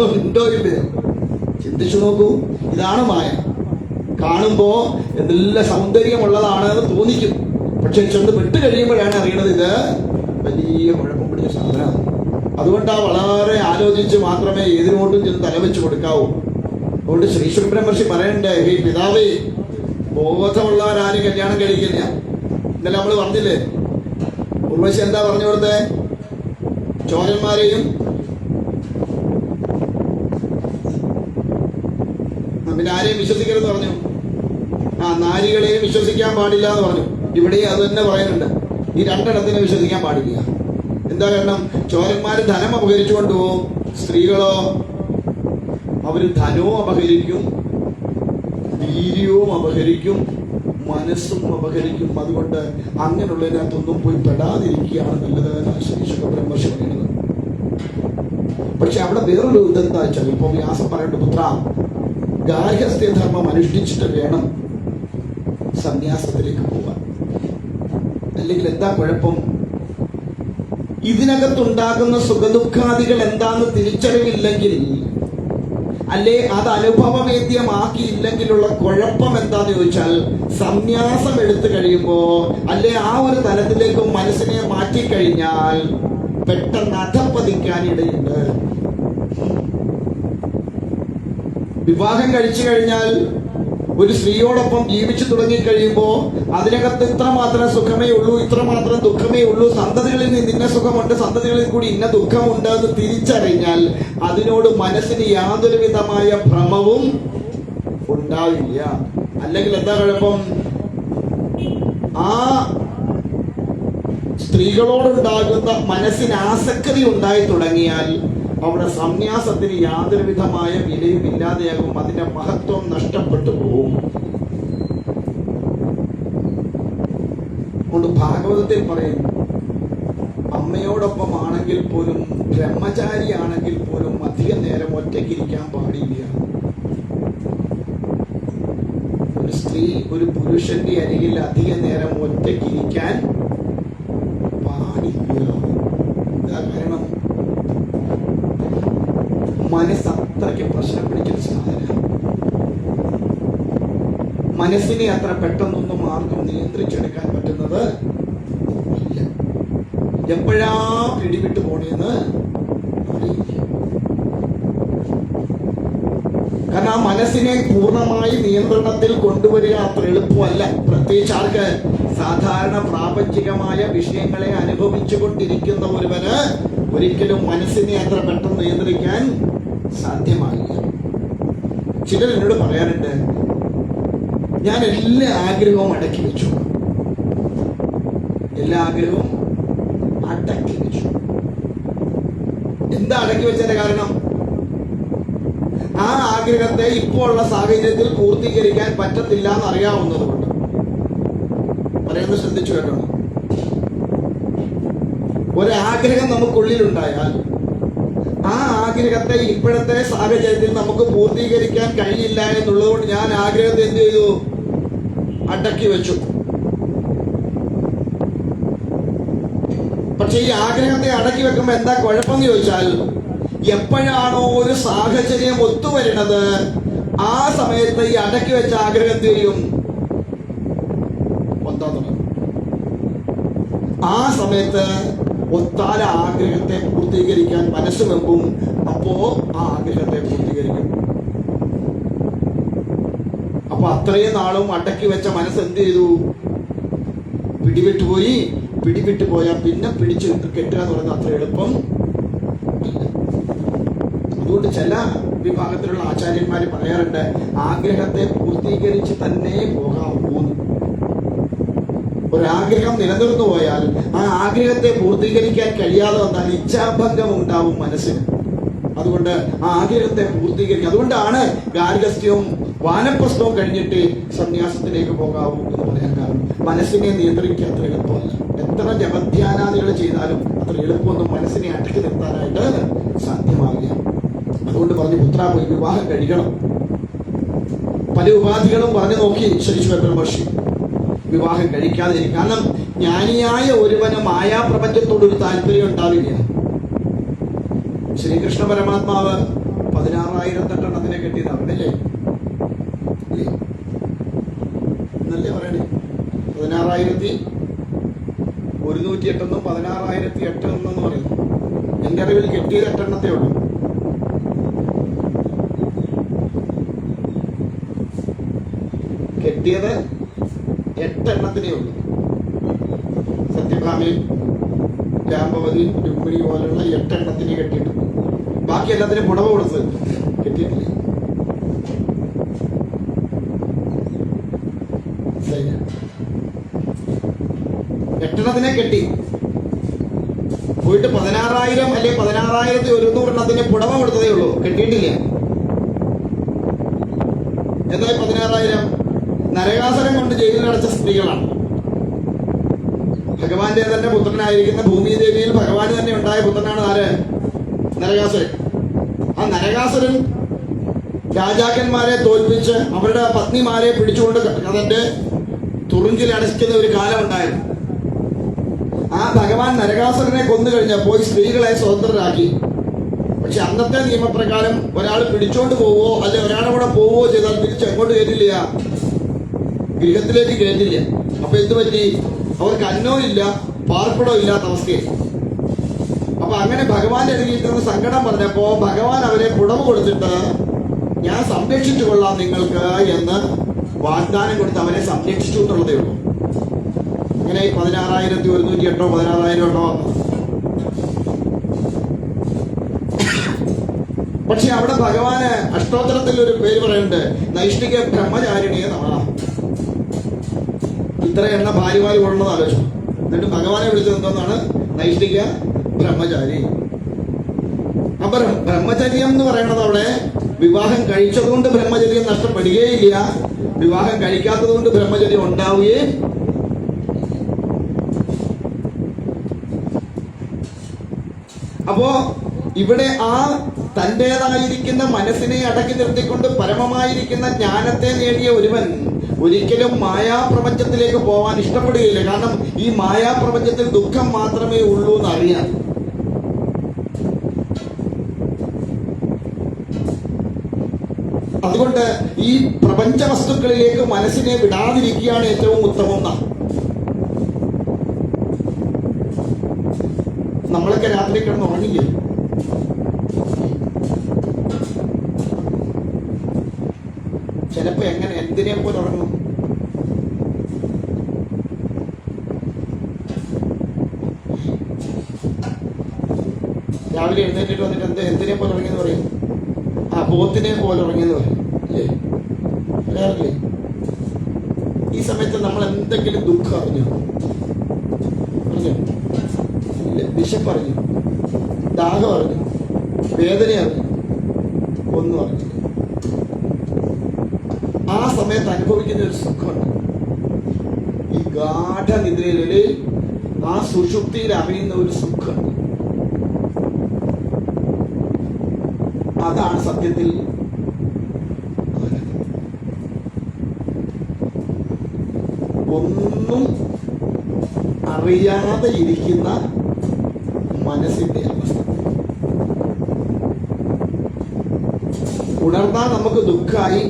ഉണ്ടോ ഇല്ലയോ? ചിന്തിച്ചു നോക്കൂ. ഇതാണ് മായ. കാണുമ്പോ എന്തെല്ലാം സൗന്ദര്യമുള്ളതാണ് എന്ന് തോന്നിക്കും. പക്ഷെ ചെന്ന് വിട്ട് കഴിയുമ്പോഴാണ് അറിയണത് ഇത് വലിയ കുഴപ്പം പിടിച്ച സാധനമാണ്. അതുകൊണ്ടാ വളരെ ആലോചിച്ച് മാത്രമേ ഏതിനോട്ടും ചെന്ന് തലവെച്ച് കൊടുക്കാവൂ. അതുകൊണ്ട് ശ്രീ ശുക്രമഹർഷി പറയണ്ടേ, ഈ പിതാവേ, ബോധമുള്ളവരാരും കല്യാണം കഴിക്കില്ല. ഇന്നലെ നമ്മൾ പറഞ്ഞില്ലേ, ഉർവശി എന്താ പറഞ്ഞു കൊടുത്തേ? ചോരന്മാരെയും പിന്നെ ആരെയും വിശ്വസിക്കരുതെന്ന് പറഞ്ഞു. നാരികളെയും വിശ്വസിക്കാൻ പാടില്ല എന്ന് പറഞ്ഞു. ഇവിടെയും അത് തന്നെ പറയുന്നുണ്ട്. ഈ രണ്ടെണ്ണത്തിനെ വിശ്വസിക്കാൻ പാടില്ല. എന്താ കാരണം? ചോരന്മാര് ധനം അപഹരിച്ചു കൊണ്ടുപോകും. സ്ത്രീകളോ അവര് ധനവും അപഹരിക്കും, വീര്യവും അപഹരിക്കും, മനസ്സും അപഹരിക്കും. അതുകൊണ്ട് അങ്ങനെയുള്ളതിനകത്തൊന്നും പോയി പെടാതിരിക്കുകയാണ് നല്ലത് ശ്രീശുഖ ബ്രഹ്മർഷി പറയുന്നത്. പക്ഷെ അവിടെ വേറൊരു ഇതെന്താ വെച്ചാൽ, ഇപ്പൊ വ്യാസം പറയേണ്ട പുത്ര, ഗാർഹസ്ഥ്യധർമ്മം അനുഷ്ഠിച്ചിട്ട് വേണം സന്യാസത്തിലേക്ക് പോവാൻ. അല്ലെങ്കിൽ എന്താ കുഴപ്പം? ഇതിനകത്തുണ്ടാകുന്ന സുഖദുഃഖാദികൾ എന്താന്ന് തിരിച്ചറിവില്ലെങ്കിൽ, അല്ലെ അത് അനുഭവവേദ്യമാക്കിയില്ലെങ്കിലുള്ള കുഴപ്പം എന്താന്ന് ചോദിച്ചാൽ, സന്യാസം എടുത്തു കഴിയുമ്പോ അല്ലെ ആ ഒരു തലത്തിലേക്ക് മനസ്സിനെ മാറ്റിക്കഴിഞ്ഞാൽ പെട്ടെന്ന് അധപ്പതിക്കാനിടയുണ്ട്. വിവാഹം കഴിച്ചു കഴിഞ്ഞാൽ ഒരു സ്ത്രീയോടൊപ്പം ജീവിച്ചു തുടങ്ങിക്കഴിയുമ്പോ അതിനകത്ത് ഇത്രമാത്രം സുഖമേ ഉള്ളൂ, ഇത്രമാത്രം ദുഃഖമേ ഉള്ളൂ, സന്തതികളിൽ നിന്ന് ഇന്ന സുഖമുണ്ട്, സന്തതികളിൽ കൂടി ഇന്ന ദുഃഖമുണ്ട് എന്ന് തിരിച്ചറിഞ്ഞാൽ അതിനോട് മനസ്സിന് യാതൊരു വിധമായ ഭ്രമവും ഉണ്ടാവില്ല. അല്ലെങ്കിൽ എന്താ കുഴപ്പം? ആ സ്ത്രീകളോടുണ്ടാകുന്ന മനസ്സിന് ആസക്തി ഉണ്ടായി തുടങ്ങിയാൽ അവിടെ സന്യാസത്തിന് യാതൊരു വിധമായ വിലയും ഇല്ലാതെയാകും. അതിന്റെ മഹത്വം നഷ്ടപ്പെട്ടു പോകും. അതുകൊണ്ട് ഭാഗവതത്തിൽ പറയും, അമ്മയോടൊപ്പം ആണെങ്കിൽ പോലും, ബ്രഹ്മചാരി ആണെങ്കിൽ പോലും അധികം നേരം ഒറ്റയ്ക്കിരിക്കാൻ പാടില്ല. ഒരു സ്ത്രീ ഒരു പുരുഷന്റെ അരികിൽ അധിക നേരം ഒറ്റയ്ക്കിരിക്കാൻ പാടില്ല. എന്താ കാരണം? മനസ്സ് അത്രയ്ക്ക് പ്രശ്നം പിടിക്കുന്ന സാധനം. മനസ്സിനെ അത്ര പെട്ടെന്നൊന്നും ആർക്കും നിയന്ത്രിച്ചെടുക്കാൻ പറ്റുന്നത് ഇല്ല. എപ്പോഴാ പിടിവിട്ട് പോണേന്ന് അറിയില്ല. കാരണം ആ മനസ്സിനെ പൂർണ്ണമായി നിയന്ത്രണത്തിൽ കൊണ്ടുവരിക അത്ര എളുപ്പമല്ല. പ്രത്യേകിച്ച് ആർക്ക്? സാധാരണ പ്രാപഞ്ചികമായ വിഷയങ്ങളെ അനുഭവിച്ചു കൊണ്ടിരിക്കുന്ന ഒരുവന് ഒരിക്കലും മനസ്സിനെ അത്ര പെട്ടെന്ന് നിയന്ത്രിക്കാൻ സാധ്യമാകില്ല. ചിലർ എന്നോട് പറയാറുണ്ട്, ഞാൻ എല്ലാ ആഗ്രഹവും അടക്കി വെച്ചു. എല്ലാ ആഗ്രഹവും അടക്കി വെച്ചു. എന്താ അടക്കി വെച്ചതിന്റെ കാരണം? ആ ആഗ്രഹത്തെ ഇപ്പോൾ ഉള്ള സാഹചര്യത്തിൽ പൂർത്തീകരിക്കാൻ പറ്റത്തില്ല എന്ന് അറിയാവുന്നത് കൊണ്ട്. പറയുന്നത് ശ്രദ്ധിച്ചു കേട്ടോ. ഒരാഗ്രഹം നമുക്കുള്ളിലുണ്ടായാൽ ആ ആഗ്രഹത്തെ ഇപ്പോഴത്തെ സാഹചര്യത്തിൽ നമുക്ക് പൂർത്തീകരിക്കാൻ കഴിയില്ല എന്നുള്ളത് കൊണ്ട് ഞാൻ ആഗ്രഹത്തെ എന്ത് ചെയ്തു? അടക്കി വെച്ചു. പക്ഷെ ഈ ആഗ്രഹത്തെ അടക്കി വെക്കുമ്പോ എന്താ കുഴപ്പമെന്ന് ചോദിച്ചാൽ, എപ്പോഴാണോ ഒരു സാഹചര്യം ഒത്തുവരുന്നത് ആ സമയത്ത് ഈ അടക്കി വെച്ച ആഗ്രഹം ചെയ്യും ഒത്താൻ തുടങ്ങും. ആ സമയത്ത് ഒത്താല ആഗ്രഹത്തെ പൂർത്തീകരിക്കാൻ മനസ്സ് വെമ്പും. അപ്പോ ആ ആഗ്രഹത്തെ പൂർത്തീകരിക്കും. അപ്പൊ അപ്പൊ അത്രയും നാളും അടക്കി വെച്ച മനസ്സ് എന്ത് ചെയ്തു? പിടിവിട്ടുപോയി. പിടിവിട്ടു പോയാൽ പിന്നെ പിടിച്ചു കെട്ടുക എന്ന് പറയുന്നത് അത്ര എളുപ്പം. അതുകൊണ്ട് ചില വിഭാഗത്തിലുള്ള ആചാര്യന്മാർ പറയാറുണ്ട്, ആഗ്രഹത്തെ പൂർത്തീകരിച്ച് തന്നെ പോകാവൂ. ഒരാഗ്രഹം നിലനിർന്നു പോയാൽ ആ ആഗ്രഹത്തെ പൂർത്തീകരിക്കാൻ കഴിയാതെ വന്നാൽ ഇച്ഛാഭംഗം ഉണ്ടാവും മനസ്സിന്. അതുകൊണ്ട് ആ ആഗ്രഹത്തെ പൂർത്തീകരിക്കുക. അതുകൊണ്ടാണ് ഗാർഹസ്ഥ്യവും വാനപ്രസ്ഥവും കഴിഞ്ഞിട്ട് സന്യാസത്തിലേക്ക് പോകാവൂ എന്ന് പറയാൻ കാരണം. മനസ്സിനെ നിയന്ത്രിക്കുക അത്ര എളുപ്പമല്ല. എത്ര ജപധ്യാനാദികൾ ചെയ്താലും അത്ര എളുപ്പമൊന്നും മനസ്സിനെ അടക്കി നിർത്താനായിട്ട് സാധ്യമാകില്ല. അതുകൊണ്ട് പറഞ്ഞു, പുത്ര പോയി വിവാഹം കഴിക്കണം. പല ഉപാധികളും പറഞ്ഞു നോക്കി ശരീശ്വര ബ്രഹ്മർഷി, വിവാഹം കഴിക്കാതെ. കാരണം ജ്ഞാനിയായ ഒരുവന് മായാപ്രപഞ്ചത്തോടൊരു താല്പര്യം ഉണ്ടാവില്ല. ശ്രീകൃഷ്ണ പരമാത്മാവ് 16,000 കെട്ടിയതാണ് അല്ലേ? എന്നല്ലേ പറയണേ? 16,108 16,008 പറയുന്നു. എന്റെ അറിവിൽ കെട്ടിയത് 8 ഉള്ളൂ. കെട്ടിയത് 8 ഉള്ളൂ. സത്യഭാമയും ജാമ്പവതിയും രുക്മിണി പോലുള്ള 8 കെട്ടിയിട്ടുണ്ട്. ബാക്കി എല്ലാത്തിനും പുടവ കൊടുത്ത് കെട്ടിയിട്ടില്ല. 8 കെട്ടി പോയിട്ട് 16,000 അല്ലെ 16,100 പുടവ കൊടുത്തതേ ഉള്ളൂ, കെട്ടിയിട്ടില്ല. എന്നാൽ 16,000 നരകാസുരം കൊണ്ട് ജയിലിലടച്ച സ്ത്രീകളാണ്. ഭഗവാന്റെ തന്നെ പുത്രനായിരിക്കുന്ന ഭൂമിദേവിയിൽ ഭഗവാന് തന്നെ ഉണ്ടായ പുത്രനാണ് ആര്? നരകാസുരൻ. ആ നരകാസുരൻ രാജാക്കന്മാരെ തോൽപ്പിച്ച് അവരുടെ പത്നിമാരെ പിടിച്ചുകൊണ്ട് അതിന്റെ തുറുങ്കിൽ അടയ്ക്കുന്ന ഒരു കാലം ഉണ്ടായിരുന്നു. ആ ഭഗവാൻ നരകാസുരനെ കൊന്നു കഴിഞ്ഞപ്പോൾ സ്ത്രീകളെ സ്വതന്ത്രരാക്കി. പക്ഷെ അന്നത്തെ നിയമപ്രകാരം ഒരാൾ പിടിച്ചോണ്ട് പോവോ അല്ലെ ഒരാളെ കൂടെ പോവോ ചെയ്താൽ തിരിച്ച് എങ്ങോട്ട് കയറ്റില്ല? ഗൃഹത്തിലേക്ക് കയറ്റില്ല. അപ്പൊ എന്ത് പറ്റി? അവർക്ക് അന്നവും ഇല്ല പാർപ്പിടവും ഇല്ലാത്ത അവസ്ഥയായി. അപ്പൊ അങ്ങനെ ഭഗവാന്റെ അടുക്കിയിരുന്ന സങ്കടം പറഞ്ഞപ്പോ ഭഗവാൻ അവരെ പുടവ് കൊടുത്തിട്ട് ഞാൻ സംരക്ഷിച്ചു കൊള്ളാം നിങ്ങൾക്ക് എന്ന് വാഗ്ദാനം കൊടുത്ത് അവരെ സംരക്ഷിച്ചു എന്നുള്ളതേ ഉള്ളൂ. അങ്ങനെ 16,108 16,000 വന്നു. പക്ഷെ അവിടെ ഭഗവാന് അഷ്ടോത്തരത്തിൽ ഒരു പേര് പറയുന്നുണ്ട്, നൈഷ്ഠിക ബ്രഹ്മചാരിണിയെ നമഃ. ഇത്ര എണ്ണ ഭാര്യമാര് കൊള്ളുന്നത് ആലോചിച്ചു. എന്നിട്ട് ഭഗവാനെ വിളിച്ചത് എന്തോന്നാണ്? നൈഷ്ഠിക ബ്രഹ്മചാരി. അപ്പൊ ബ്രഹ്മചര്യം എന്ന് പറയുന്നത് അവിടെ വിവാഹം കഴിച്ചതുകൊണ്ട് ബ്രഹ്മചര്യം നഷ്ടപ്പെടുകയില്ല, വിവാഹം കഴിക്കാത്തത് കൊണ്ട് ബ്രഹ്മചര്യം ഉണ്ടാവുകയും. അപ്പോ ഇവിടെ ആ തന്റേതായിരിക്കുന്ന മനസ്സിനെ അടക്കി നിർത്തിക്കൊണ്ട് പരമമായിരിക്കുന്ന ജ്ഞാനത്തെ നേടിയ ഒരുവൻ ഒരിക്കലും മായാപ്രപഞ്ചത്തിലേക്ക് പോവാൻ ഇഷ്ടപ്പെടുകയില്ല. കാരണം ഈ മായാപ്രപഞ്ചത്തിൽ ദുഃഖം മാത്രമേ ഉള്ളൂ എന്നറിയാം. അതുകൊണ്ട് ഈ പ്രപഞ്ച വസ്തുക്കളിലേക്ക് മനസ്സിനെ വിടാതിരിക്കുകയാണ് ഏറ്റവും ഉത്തമം. നമ്മളൊക്കെ രാത്രി കിടന്ന് ഉറങ്ങില്ലേ? ചിലപ്പോ എങ്ങനെ എന്തിനെ പോലെ ഉറങ്ങും? രാവിലെ എഴുന്നേറ്റിട്ട് വന്നിട്ട് എന്തിനെ പോലെ ഉറങ്ങിയെന്ന് പറയും? ആ പോത്തിനെ പോലെ ഉറങ്ങിയെന്ന് പറയും അല്ലേ? പറയാറില്ലേ? ഈ സമയത്ത് നമ്മൾ എന്തെങ്കിലും ദുഃഖം അറിഞ്ഞോ? വിശപ്പ് അറിഞ്ഞു, ദാഹം അറിഞ്ഞു, വേദന അറിഞ്ഞു, ഒന്നും അറിഞ്ഞില്ല. ആ സമയത്ത് അനുഭവിക്കുന്ന ഒരു സുഖമുണ്ട്. ഈ ഗാഠനിദ്രയില് ആ സുഷുപ്തിയിൽ അറിയുന്ന ഒരു സുഖമുണ്ട്. അതാണ് സത്യത്തിൽ ഒന്നും അറിയാതെ ഇരിക്കുന്ന മനസ്സിന്റെ അവസ്ഥ. ഉണർന്നാൽ നമുക്ക് ദുഃഖമായി,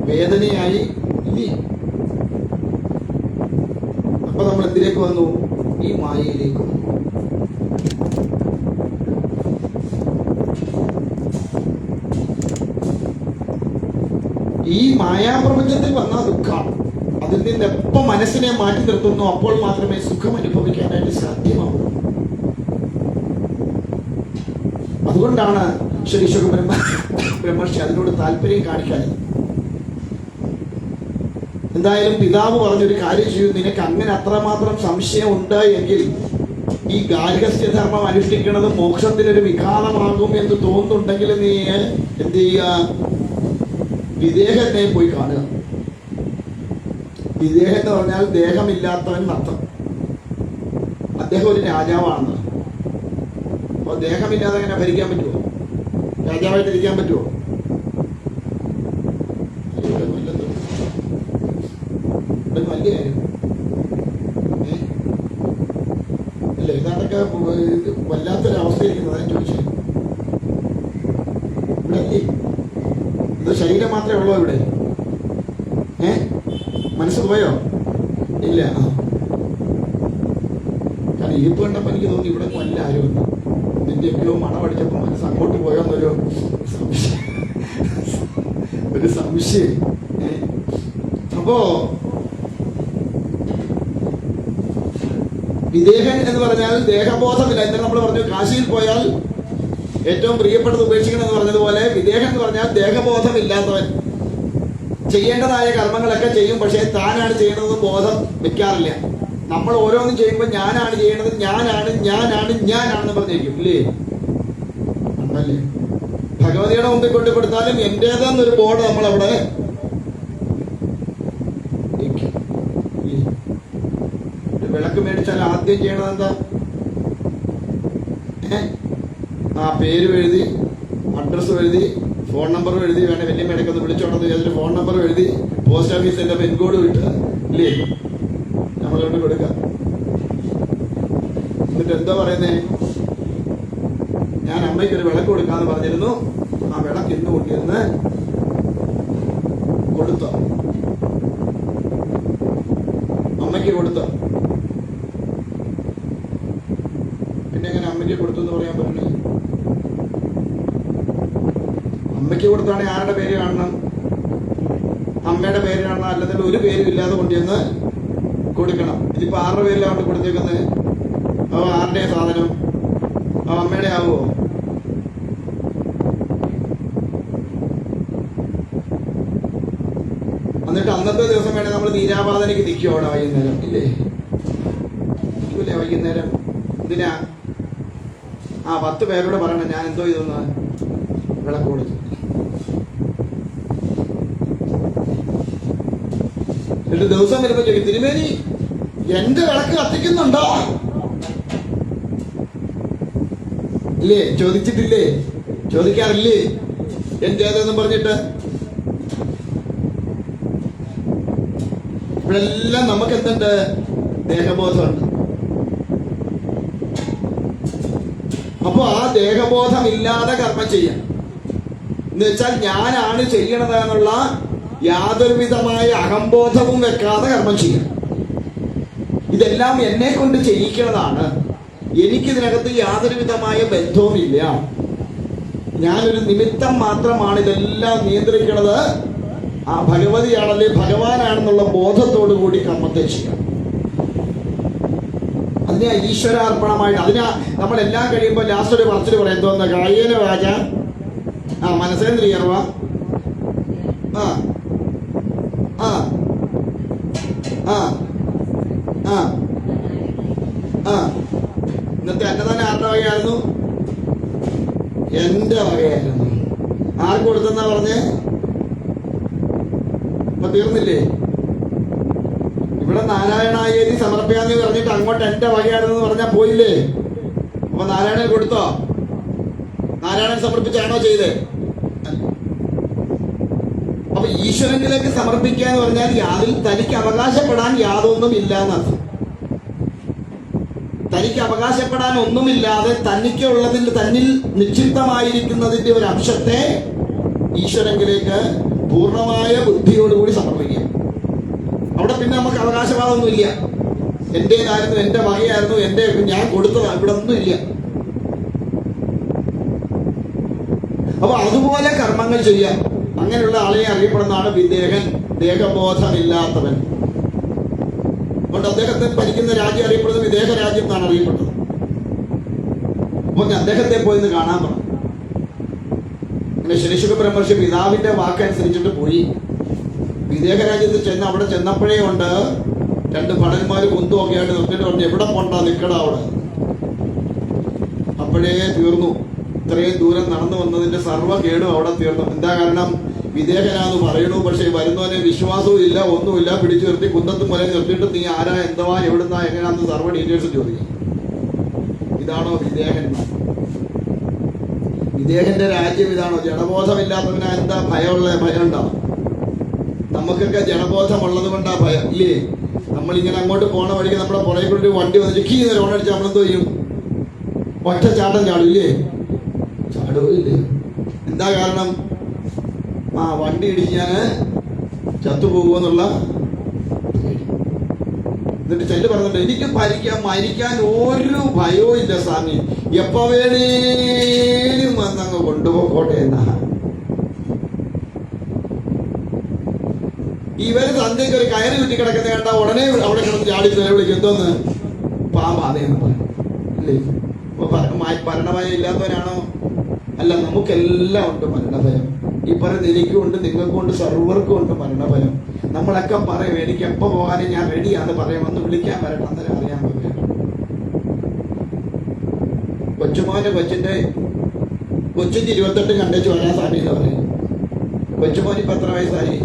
വേദനയായി ഇല്ലേ? അപ്പൊ നമ്മൾ എന്തിലേക്ക് വന്നു? ഈ മായയിലേക്ക് വന്നു. ഈ മായാപ്രപഞ്ചത്തിൽ വന്ന ദുഃഖം അതിൽ നിന്ന് എപ്പോ മനസ്സിനെ മാറ്റി നിർത്തുന്നു അപ്പോൾ മാത്രമേ സുഖം അനുഭവിക്കാനായിട്ട് സാധ്യമാവൂ. അതുകൊണ്ടാണ് ശ്രീ ബ്രഹ്മർഷി അതിനോട് താല്പര്യം കാണിക്കാതെ. എന്തായാലും പിതാവ് പറഞ്ഞൊരു കാര്യം ചെയ്യും, നിനക്ക് അങ്ങനെ അത്രമാത്രം സംശയം ഉണ്ട് എങ്കിൽ ഈ ഗാർഹസ്ഥ്യധർമ്മം അനുഷ്ഠിക്കുന്നത് മോക്ഷത്തിനൊരു വിഘാതമാകും എന്ന് തോന്നുന്നുണ്ടെങ്കിൽ നീ എന്ത് ചെയ്യുക, വിദേഹത്തെ പോയി കാണുക. വിദേഹം എന്ന് പറഞ്ഞാൽ ദേഹമില്ലാത്തവൻ അർത്ഥം. അദ്ദേഹം ഒരു രാജാവാണെന്ന്. അപ്പൊ ദേഹമില്ലാതെ അങ്ങനെ ഭരിക്കാൻ പറ്റുമോ? രാജാവായിട്ട് ഇരിക്കാൻ പറ്റുമോ? വലിയ കാര്യം അല്ല. ഇതാണ്ടൊക്കെ വല്ലാത്തൊരവസ്ഥയിരിക്കുന്നത്. ഞാൻ ചോദിച്ചത് ഇവിടെ അല്ലേ, ഇത് ശരീരം മാത്രമേ ഉള്ളൂ ഇവിടെ? മനസ്സ് പോയോ? ഇല്ല. കാരണം ഇരിപ്പ് കണ്ടപ്പോൾ എനിക്ക് തോന്നി ഇവിടെ വല്ല ആരുമില്ല. നിന്റെ എപ്പോഴും മണമടിച്ചപ്പോൾ മനസ്സ് അങ്ങോട്ട് പോയോന്നൊരു സംശയം. അപ്പോ വിദേഹൻ എന്ന് പറഞ്ഞാൽ ദേഹബോധമില്ല. എന്നാൽ നമ്മൾ പറഞ്ഞു കാശിയിൽ പോയാൽ ഏറ്റവും പ്രിയപ്പെട്ടത് ഉപേക്ഷിക്കണം എന്ന് പറഞ്ഞതുപോലെ വിദേഹം എന്ന് പറഞ്ഞാൽ ദേഹബോധമില്ലാത്തവൻ. ചെയ്യേണ്ടതായ കർമ്മങ്ങളൊക്കെ ചെയ്യും, പക്ഷേ താനാണ് ചെയ്യണമെന്ന് ബോധം വെക്കാറില്ല. നമ്മൾ ഓരോന്നും ചെയ്യുമ്പോൾ ഞാനാണ് ചെയ്യണത്, ഞാനാണെന്ന് പറഞ്ഞിരിക്കും ഇല്ലേ? അല്ലേ? ഭഗവതിയുടെ മുമ്പിൽ കൊണ്ട് കൊടുത്താലും എന്റേതെന്നൊരു ബോർഡ് നമ്മളവിടെ വിളക്ക് മേടിച്ചാൽ ആദ്യം ചെയ്യണത് എന്താ? ആ പേര് എഴുതി, അഡ്രസ്സും എഴുതി, ഫോൺ നമ്പറും എഴുതി, വേണേ വലിയ മേടക്കൊന്ന് വിളിച്ചോണ്ടെന്ന് വിചാരിച്ചിട്ട് ഫോൺ നമ്പറും എഴുതി, പോസ്റ്റ് ഓഫീസിന്റെ പിൻകോഡ് വിട്ട് ഇല്ലേ നമ്മളോട് കൊടുക്കുക. എന്നിട്ട് എന്താ പറയുന്നേ? ഞാൻ അമ്മയ്ക്കൊരു വിളക്ക് കൊടുക്കാന്ന് പറഞ്ഞിരുന്നു, ആ വിളക്ക് ഇന്ന് കൊണ്ടിരുന്ന് കൊടുത്തോ? അമ്മയ്ക്ക് കൊടുത്തോ? പിന്നെ എങ്ങനെ അമ്മയ്ക്ക് കൊടുത്തു എന്ന് പറയാൻ പറ്റണേ? അമ്മയ്ക്ക് കൊടുത്താണെങ്കിൽ ആരുടെ പേര് കാണണം? അമ്മയുടെ പേര് കാണണം. അല്ലെങ്കിൽ ഒരു പേരും ഇല്ലാതെ കൊണ്ടുവന്ന് കൊടുക്കണം. ഇതിപ്പോ ആരുടെ പേരിലാണ് കൊടുത്തേക്കുന്നത്? അപ്പൊ ആരുടെ സാധനം? അമ്മയുടെ ആവുമോ? എന്നിട്ട് അന്നത്തെ ദിവസം വേണേ നമ്മൾ നീരാപാതനയ്ക്ക് നിൽക്കും അവിടെ വൈകുന്നേരം ഇല്ലേ? നിൽക്കൂലേ വൈകുന്നേരം? എന്തിനാ? 10 പേരോട് പറയണം ഞാൻ എന്തോ ഇതൊന്ന് വിളക്ക് കൊടുത്തു. എന്നിട്ട് ദിവസം വരുമ്പോ ചോദിക്കും, തിരുമേനി എന്റെ വിളക്ക് കത്തിക്കുന്നുണ്ടോ ഇല്ലേ? ചോദിച്ചിട്ടില്ലേ? ചോദിക്കാറില്ലേ എന്റേതെന്നും പറഞ്ഞിട്ട്? ഇവിടെല്ലാം നമുക്ക് എന്തുണ്ട്? ദേഹബോധമുണ്ട്. അപ്പൊ ആ ദേഹബോധം ഇല്ലാതെ കർമ്മം ചെയ്യാം എന്ന് വെച്ചാൽ ഞാനാണ് ചെയ്യണത് എന്നുള്ള യാതൊരു വിധമായ അഹംബോധവും വെക്കാതെ കർമ്മം ചെയ്യാം. ഇതെല്ലാം എന്നെ കൊണ്ട് ചെയ്യിക്കുന്നതാണ്. എനിക്കിതിനകത്ത് യാതൊരു വിധമായ ബന്ധവുമില്ല. ഞാനൊരു നിമിത്തം മാത്രമാണ് ഇതെല്ലാം നിയന്ത്രിക്കുന്നത്. ആ ഭഗവതിയാണല്ലേ, ഭഗവാനാണെന്നുള്ള ബോധത്തോടു കൂടി കർമ്മത്തെ ചെയ്യാം. അതിനെ ഈശ്വരാർപ്പണമായിട്ട് അതിനാ നമ്മളെല്ലാം കഴിയുമ്പോൾ ലാസ്റ്റ് ഒരു പറച്ചിൽ പറയാം, എന്തോന്ന് കായേന വാച മനസ്സേന്ദ്രിയർവ ഇന്നത്തെ അന്നദാനം ആരുടെ വകയായിരുന്നു? എന്റെ വകയായിരുന്നു. ആർക്ക് കൊടുത്തെന്നാ പറഞ്ഞേ? അപ്പൊ തീർന്നില്ലേ? ഇവിടെ നാരായണായേരി സമർപ്പിക്കാന്ന് പറഞ്ഞിട്ട് അങ്ങോട്ട് എന്റെ വകയാണെന്ന് പറഞ്ഞാൽ പോയില്ലേ? അപ്പൊ നാരായണൻ കൊടുത്തോ? നാരായണൻ സമർപ്പിച്ചാണോ ചെയ്തേ? അപ്പൊ ഈശ്വരനിലേക്ക് സമർപ്പിക്കുക എന്ന് പറഞ്ഞാൽ അതിൽ തനിക്ക് അവകാശപ്പെടാൻ യാതൊന്നും ഇല്ല എന്നർത്ഥം. തനിക്ക് അവകാശപ്പെടാൻ ഒന്നുമില്ലാതെ തനിക്കുള്ളതിൽ തന്നിൽ നിക്ഷിപ്തമായിരിക്കുന്നതിന്റെ ഒരു അംശത്തെ ഈശ്വരനിലേക്ക് പൂർണ്ണമായ ബുദ്ധിയോടുകൂടി സമർപ്പിക്കുക. അവിടെ പിന്നെ നമുക്ക് അവകാശവാദമൊന്നുമില്ല. എന്റേതായിരുന്നു, എന്റെ വകയായിരുന്നു, എന്റെ ഞാൻ കൊടുത്തതാണ്, ഇവിടെ ഒന്നുമില്ല. അപ്പൊ അതുപോലെ കർമ്മങ്ങൾ ചെയ്യാം. അങ്ങനെയുള്ള ആളെ അറിയപ്പെടുന്നതാണ് വിദേഹൻ, ദേഹബോധമില്ലാത്തവൻ. അതുകൊണ്ട് അദ്ദേഹത്തെ ഭരിക്കുന്ന രാജ്യം അറിയപ്പെടുന്നത് വിദേഹ രാജ്യം എന്നാണ് അറിയപ്പെട്ടത്. അപ്പൊ അദ്ദേഹത്തെ പോയി കാണാൻ പറഞ്ഞു. അങ്ങനെ ശിശുക ബ്രഹ്മർഷി പിതാവിന്റെ വാക്കനുസരിച്ചിട്ട് പോയി. വിദേഹ രാജ്യത്തിൽ ചെന്ന് അവിടെ ചെന്നപ്പോഴേ ഉണ്ട് രണ്ട് ഭടന്മാര് കുന്തുമൊക്കെ ആയിട്ട് നിർത്തിയിട്ട് പറഞ്ഞു, എവിടെ പോണ്ടാ, നിൽക്കടാ അവിടെ. അപ്പോഴേ തീർന്നു. ഇത്രയും ദൂരം നടന്നു വന്നതിന്റെ സർവ്വ കേടും അവിടെ തീർന്നു. എന്താ കാരണം? വിദേഹനാന്ന് പറയണു, പക്ഷെ വരുന്നവനെ വിശ്വാസവും ഇല്ല, ഒന്നുമില്ല. പിടിച്ചു നിർത്തി കുന്തത്ത് മുല നിർത്തിയിട്ട് നീ ആരാ, എന്തുവാ, എവിടുന്നാ, എങ്ങനെയാന്ന് സർവ്വ ഡീറ്റെയിൽസ് ചോദിക്കും. ഇതാണോ വിദേഹൻ? വിദേഹന്റെ രാജ്യം ഇതാണോ? ജഡബോധമില്ലാത്തവനാ എന്താ ഭയമുള്ള? ഭയം ഉണ്ടാവും. നമുക്കൊക്കെ ജഡബോധമുള്ളത് കൊണ്ടാ ഭയം, ഇല്ലേ? നമ്മളിങ്ങനെ അങ്ങോട്ട് പോണ വഴിക്ക് നമ്മുടെ പുറകെ കൊണ്ട് വണ്ടി വന്നിട്ട് കീ ഓണടിച്ച് നമ്മളെന്തോ ചെയ്യും? ഒറ്റ ചാട്ടം ചാടും, ഇല്ലേ? ചാടുകയില്ലേ? എന്താ കാരണം? വണ്ടി ഇടിക്കാന് ചത്തുപോകുമെന്നുള്ള. എന്നിട്ട് ചെല്ലു പറഞ്ഞിട്ട് എനിക്ക് മരിക്കാൻ ഒരു ഭയവും ഇല്ല സ്വാമി, എപ്പോ വേണേലും വന്നങ്ങ് കൊണ്ടുപോകട്ടെ എന്നാ. ഇവര് സന്ധ്യക്ക് ഒരു കയറി ചുറ്റി കിടക്കുന്ന കണ്ട ഉടനെ അവിടെ കിടന്ന് ചാടി വിളിക്കും, എന്തോന്ന് പാമ്പാതയെന്ന് പറയും, ഇല്ലേ? അപ്പൊ മരണഭയം ഇല്ലാത്തവനാണോ? അല്ല, നമുക്കെല്ലാം ഉണ്ട് മരണഭയം. ഈ പറയുന്ന എനിക്കും ഉണ്ട്, നിങ്ങൾക്കും ഉണ്ട്, സർവർക്കും ഉണ്ട് മരണഭയം. നമ്മളൊക്കെ പറയും എനിക്ക് എപ്പോ പോകാനും ഞാൻ റെഡിയാന്ന് പറയും, ഒന്ന് വിളിക്കാൻ വരണം, അന്നേരം അറിയാൻ പറ്റും. കൊച്ചിന്റെ 28 കണ്ടേച്ച് വരാൻ സാധ്യത പറയും. കൊച്ചുമോൻ ഇപ്പൊ എത്ര വയസ്സായി?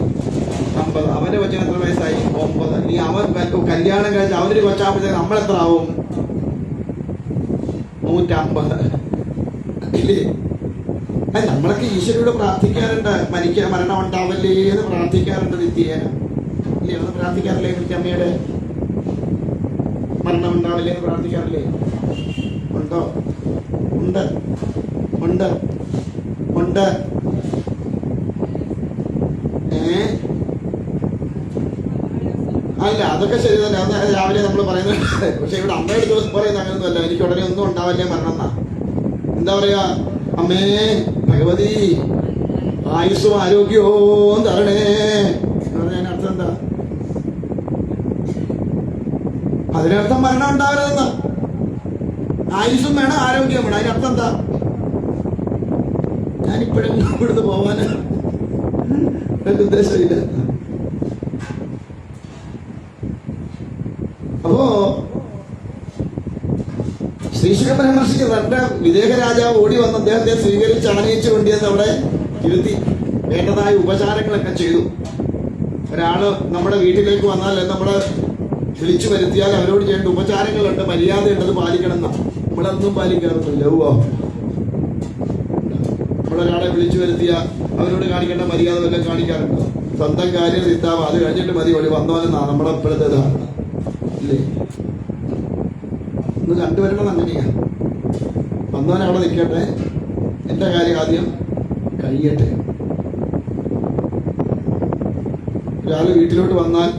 50. അവന്റെ കൊച്ചിന് എത്ര വയസ്സായി? 9. ഇനി അവൻ കല്യാണം കഴിച്ച് അവനൊരു കൊച്ചാകുമ്പോഴത്തേക്ക് നമ്മളെത്ര ആവും? 150, ഇല്ലേ? നമ്മളൊക്കെ ഈശ്വരയോട് പ്രാർത്ഥിക്കാറുണ്ട്, മരണം ഉണ്ടാവല്ലേ എന്ന് പ്രാർത്ഥിക്കാറുണ്ട് നിത്യേന, ഇല്ലേ? ഒന്ന് പ്രാർത്ഥിക്കാറില്ലേ? അമ്മയുടെ മരണം ഉണ്ടാവില്ലേ എന്ന് പ്രാർത്ഥിക്കാറില്ലേ? ഉണ്ടോ? ഉണ്ട്, ഉണ്ട്, ഉണ്ട്. അല്ല, അതൊക്കെ ശരി തന്നെ, അത് രാവിലെ നമ്മൾ പറയുന്നത്. പക്ഷെ ഇവിടെ അമ്മയുടെ ദിവസം പറയുന്നത് അങ്ങനെയൊന്നുമല്ല, എനിക്ക് ഉടനെ ഒന്നും ഉണ്ടാവില്ലേ മരണം എന്നാ. എന്താ പറയാ? അമ്മേ ഭഗവതി ആയുസ്സും ആരോഗ്യവും തരണേ എന്ന് പറഞ്ഞ അർത്ഥം എന്താ? അതിനർത്ഥം മരണം ഉണ്ടാവരുതെന്ന്. ആയുസ്സും വേണം, ആരോഗ്യവും വേണം. അതിനർത്ഥം എന്താ? ഞാനിപ്പോഴും ഇവിടുന്ന് പോവാന് ഉദ്ദേശമില്ല. അപ്പോ ശ്രീശുക ബ്രഹ്മർഷിക്ക് തന്റെ വിദേഹ രാജാവ് ഓടി വന്ന് അദ്ദേഹത്തെ സ്വീകരിച്ച് അണയിച്ചു കൊണ്ടിയെന്ന് അവിടെ ഇരുത്തി വേണ്ടതായ ഉപചാരങ്ങളൊക്കെ ചെയ്തു. ഒരാള് നമ്മുടെ വീട്ടിലേക്ക് വന്നാൽ നമ്മള് വിളിച്ചു വരുത്തിയാൽ അവരോട് ചെയ്യേണ്ട ഉപചാരങ്ങളുണ്ട്, മര്യാദയുണ്ടത് പാലിക്കണം എന്നാ. നമ്മളതൊന്നും പാലിക്കാറൊന്നുമില്ല. നമ്മളൊരാളെ വിളിച്ചു വരുത്തിയ അവരോട് കാണിക്കേണ്ട മര്യാദ വല്ലതും കാണിക്കാറുണ്ടോ? സ്വന്തം കാര്യം സിദ്ധാവ്, അത് കഴിഞ്ഞിട്ട് മതി ഒളി വന്നോലെന്നാ നമ്മുടെ ഇപ്പോഴത്തെ ധാരണ, ഇല്ലേ? ഒന്ന് കണ്ടുവരണം. അങ്ങനെയാ, വന്നവൻ അവിടെ നിൽക്കട്ടെ, എന്റെ കാര്യം ആദ്യം കഴിയട്ടെ. ഒരാള് വീട്ടിലോട്ട് വന്നാൽ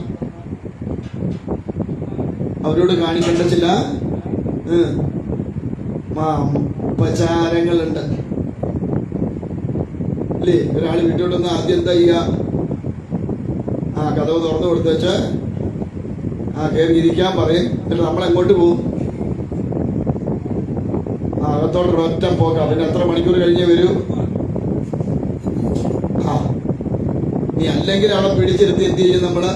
അവരോട് കാണിക്കേണ്ട ചില ഉപചാരങ്ങളുണ്ട്, അല്ലേ? ഒരാൾ വീട്ടിലോട്ട് വന്നാൽ ആദ്യം എന്താ ചെയ്യുക? കഥവ് തുറന്നു കൊടുത്തേച്ച് കയറി ഇരിക്കാൻ പറയും. എന്നിട്ട് നമ്മൾ എങ്ങോട്ട് പോകും? അകത്തോട്ടൊരൊറ്റ പോക്കാം. പിന്നെ എത്ര മണിക്കൂർ കഴിഞ്ഞേ വരൂ? നീ അല്ലെങ്കിൽ അവിടെ പിടിച്ചിരുത്തി എന്ത് ചെയ്യും? നമ്മള്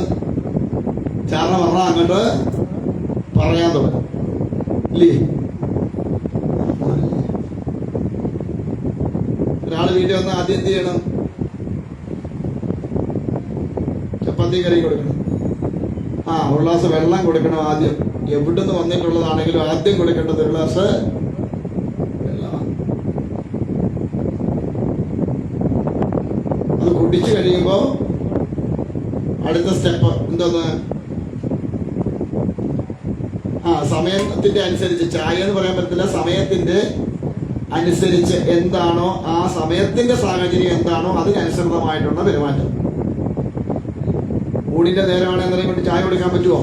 ചാരണ പറഞ്ഞ അങ്ങോട്ട് പറയാൻ തുടങ്ങും, ഇല്ലേ? ഒരാള് വീട്ടിൽ വന്നാൽ ആദ്യം എന്ത് ചെയ്യണം? ചപ്പാത്തി കറി കൊടുക്കണം, ഒരു ഗ്ലാസ് വെള്ളം കൊടുക്കണം. ആദ്യം എവിടുന്ന് വന്നിട്ടുള്ളതാണെങ്കിലും ആദ്യം കൊടുക്കേണ്ടത് ഒരു ഗ്ലാസ് വെള്ളമാണ്. അത് കുടിച്ചു കഴിയുമ്പോ അടുത്ത സ്റ്റെപ്പ് എന്തോന്ന്? സമയത്തിന്റെ അനുസരിച്ച്, ചായ എന്ന് പറയാൻ പറ്റത്തില്ല, സമയത്തിന്റെ അനുസരിച്ച് എന്താണോ ആ സമയത്തിന്റെ സാഹചര്യം എന്താണോ അതിനനുസൃതമായിട്ടുള്ള പെരുമാറ്റം. ഊണിന്റെ നേരമാണ് എന്നതിനെ കൊണ്ട് ചായ കൊടുക്കാൻ പറ്റുമോ?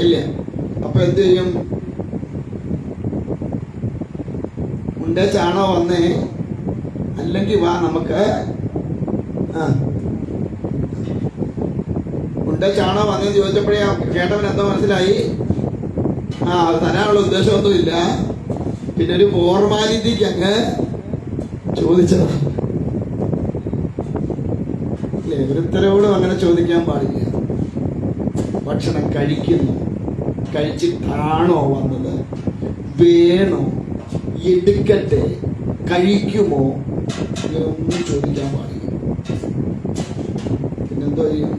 ഇല്ല. അപ്പൊ എന്ത് ചെയ്യും? ഉണ്ടേ ചാണോ വന്നേ, അല്ലെങ്കിൽ വാ നമുക്ക് ഉണ്ട് ചാണോ വന്നെന്ന് ചോദിച്ചപ്പോഴേ കേട്ടവൻ എന്താ മനസ്സിലായി, അത് തരാനുള്ള ഉദ്ദേശമൊന്നുമില്ല, പിന്നെ ഒരു ഫോർമാലിറ്റിക്ക് അങ്ങ് ചോദിച്ചതാണ്. അല്ലേ? ഒരുത്തരോടും അങ്ങനെ ചോദിക്കാൻ പാടില്ല. ഭക്ഷണം കഴിക്കുന്നു, കഴിച്ചിട്ടാണോ വന്നത്, വേണോ, എടുക്കട്ടെ, കഴിക്കുമോ, ഇങ്ങനൊന്നും ചോദിക്കാൻ പാടില്ല. പിന്നെന്തോ ചെയ്യും?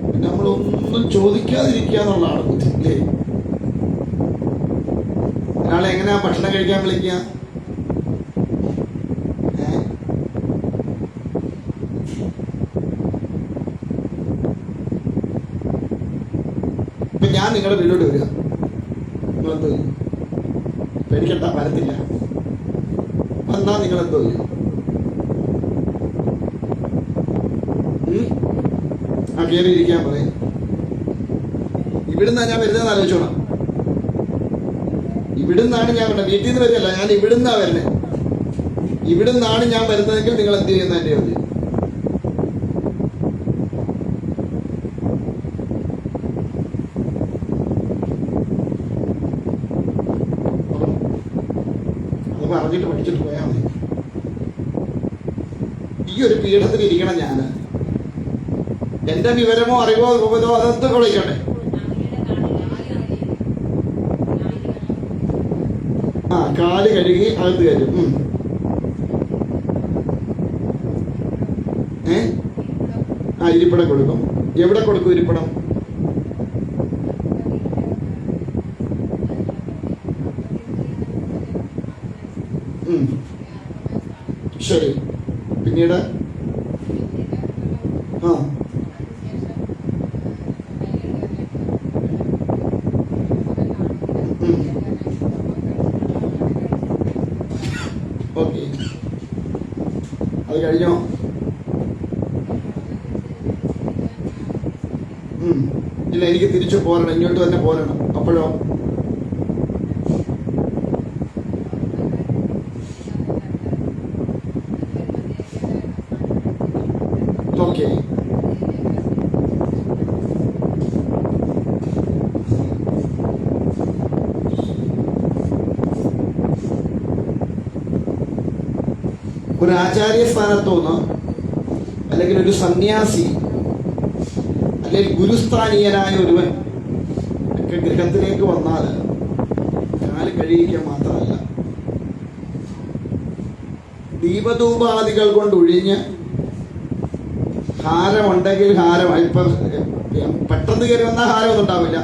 പിന്നെ നമ്മളൊന്നും ചോദിക്കാതിരിക്കുക എന്നുള്ളതാണ് ബുദ്ധി. അല്ലേ? ഒരാളെ എങ്ങനെയാ ഭക്ഷണം കഴിക്കാൻ വിളിക്കുക? ഇപ്പൊ ഞാൻ നിങ്ങളുടെ വീട്ടിലോട്ട് വരിക, നിങ്ങളെന്തോ ചെയ്യും? പേടിക്കണ്ട, വരത്തില്ല. വന്നാ നിങ്ങളെന്തോ ചെയ്യും? കയറിയിരിക്കാൻ പറയും. ഇവിടുന്നാ ഞാൻ വരുന്നതെന്ന് ആലോചിച്ചോണം. ഇവിടുന്നാണ് ഞാൻ വരുന്നത്, വീട്ടിൽ നിന്ന് വരികയല്ല, ഞാൻ ഇവിടുന്നാ വരുന്നത്. ഇവിടുന്നാണ് ഞാൻ വരുന്നതെങ്കിൽ നിങ്ങൾ എന്ത് ചെയ്യുന്ന എന്റെ ചോദ്യം. അത് പറഞ്ഞിട്ട് പഠിച്ചിട്ട് പോയാൽ മതി. ഈ ഒരു പീഠത്തിൽ ഇരിക്കണം ഞാൻ. എന്റെ വിവരമോ അറിവോ രൂപതോ അതെന്ത് കൊള്ളിക്കട്ടെ. കാല് കഴുകി അകത്ത് കയറ്റും. ഇരിപ്പിടം കൊടുക്കും. എവിടെ കൊടുക്കും ഇരിപ്പിടം? ശരി. പിന്നീട് ഓക്കെ, അത് കഴിഞ്ഞോ? ഇല്ല, എനിക്ക് തിരിച്ചു പോരണം, ഇങ്ങോട്ട് തന്നെ പോരണം. അപ്പോഴോ? ഓക്കെ. ഒരു ആചാര്യ സ്ഥാനത്തുനിന്ന് അല്ലെങ്കിൽ ഒരു സന്യാസി അല്ലെങ്കിൽ ഗുരുസ്ഥാനീയനായ ഒരുവൻ ഒക്കെ ഗൃഹത്തിലേക്ക് വന്നാൽ കാല് കഴിയിക്കാൻ മാത്രമല്ല, ദീപധൂപാദികൾ കൊണ്ടൊഴിഞ്ഞ് ഹാരമുണ്ടെങ്കിൽ ഹാരം, ഇപ്പൊ പെട്ടെന്ന് കയറി വന്നാൽ ഹാരമൊന്നും ഉണ്ടാവില്ല,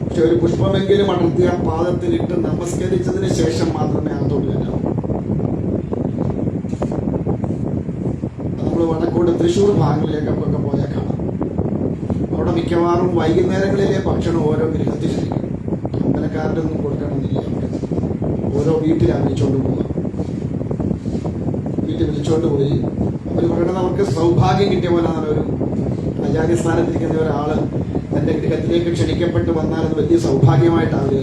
പക്ഷെ ഒരു പുഷ്പമെങ്കിലും അടർത്തിയ പാദത്തിലിട്ട് നമസ്കരിച്ചതിന് ശേഷം മാത്രമേ അകത്തോട്ട് കയറാവൂ. നമ്മൾ വടക്കോട് തൃശ്ശൂർ ഭാഗങ്ങളിലേക്കൊക്കെ പോയാൽ കാണാം. അവിടെ മിക്കവാറും വൈകുന്നേരങ്ങളിലെ ഭക്ഷണം ഓരോ ഗൃഹത്തിൽ ഇരിക്കും. അമ്പലക്കാരുടെ ഒന്നും കൊടുക്കണമെന്നില്ല. ഓരോ വീട്ടിലാണ് വിളിച്ചോണ്ട് പോവുക. വീട്ടിൽ വിളിച്ചോണ്ട് പോയി അവർ പറയണത് അവർക്ക് സൗഭാഗ്യം കിട്ടിയ പോലെയാണ്. ഒരു ആചാര്യസ്ഥാനത്തിരിക്കുന്ന ഒരാള് തന്റെ ഗൃഹത്തിലേക്ക് ക്ഷണിക്കപ്പെട്ട് വന്നാൽ അത് വലിയ സൗഭാഗ്യമായിട്ടാണ്.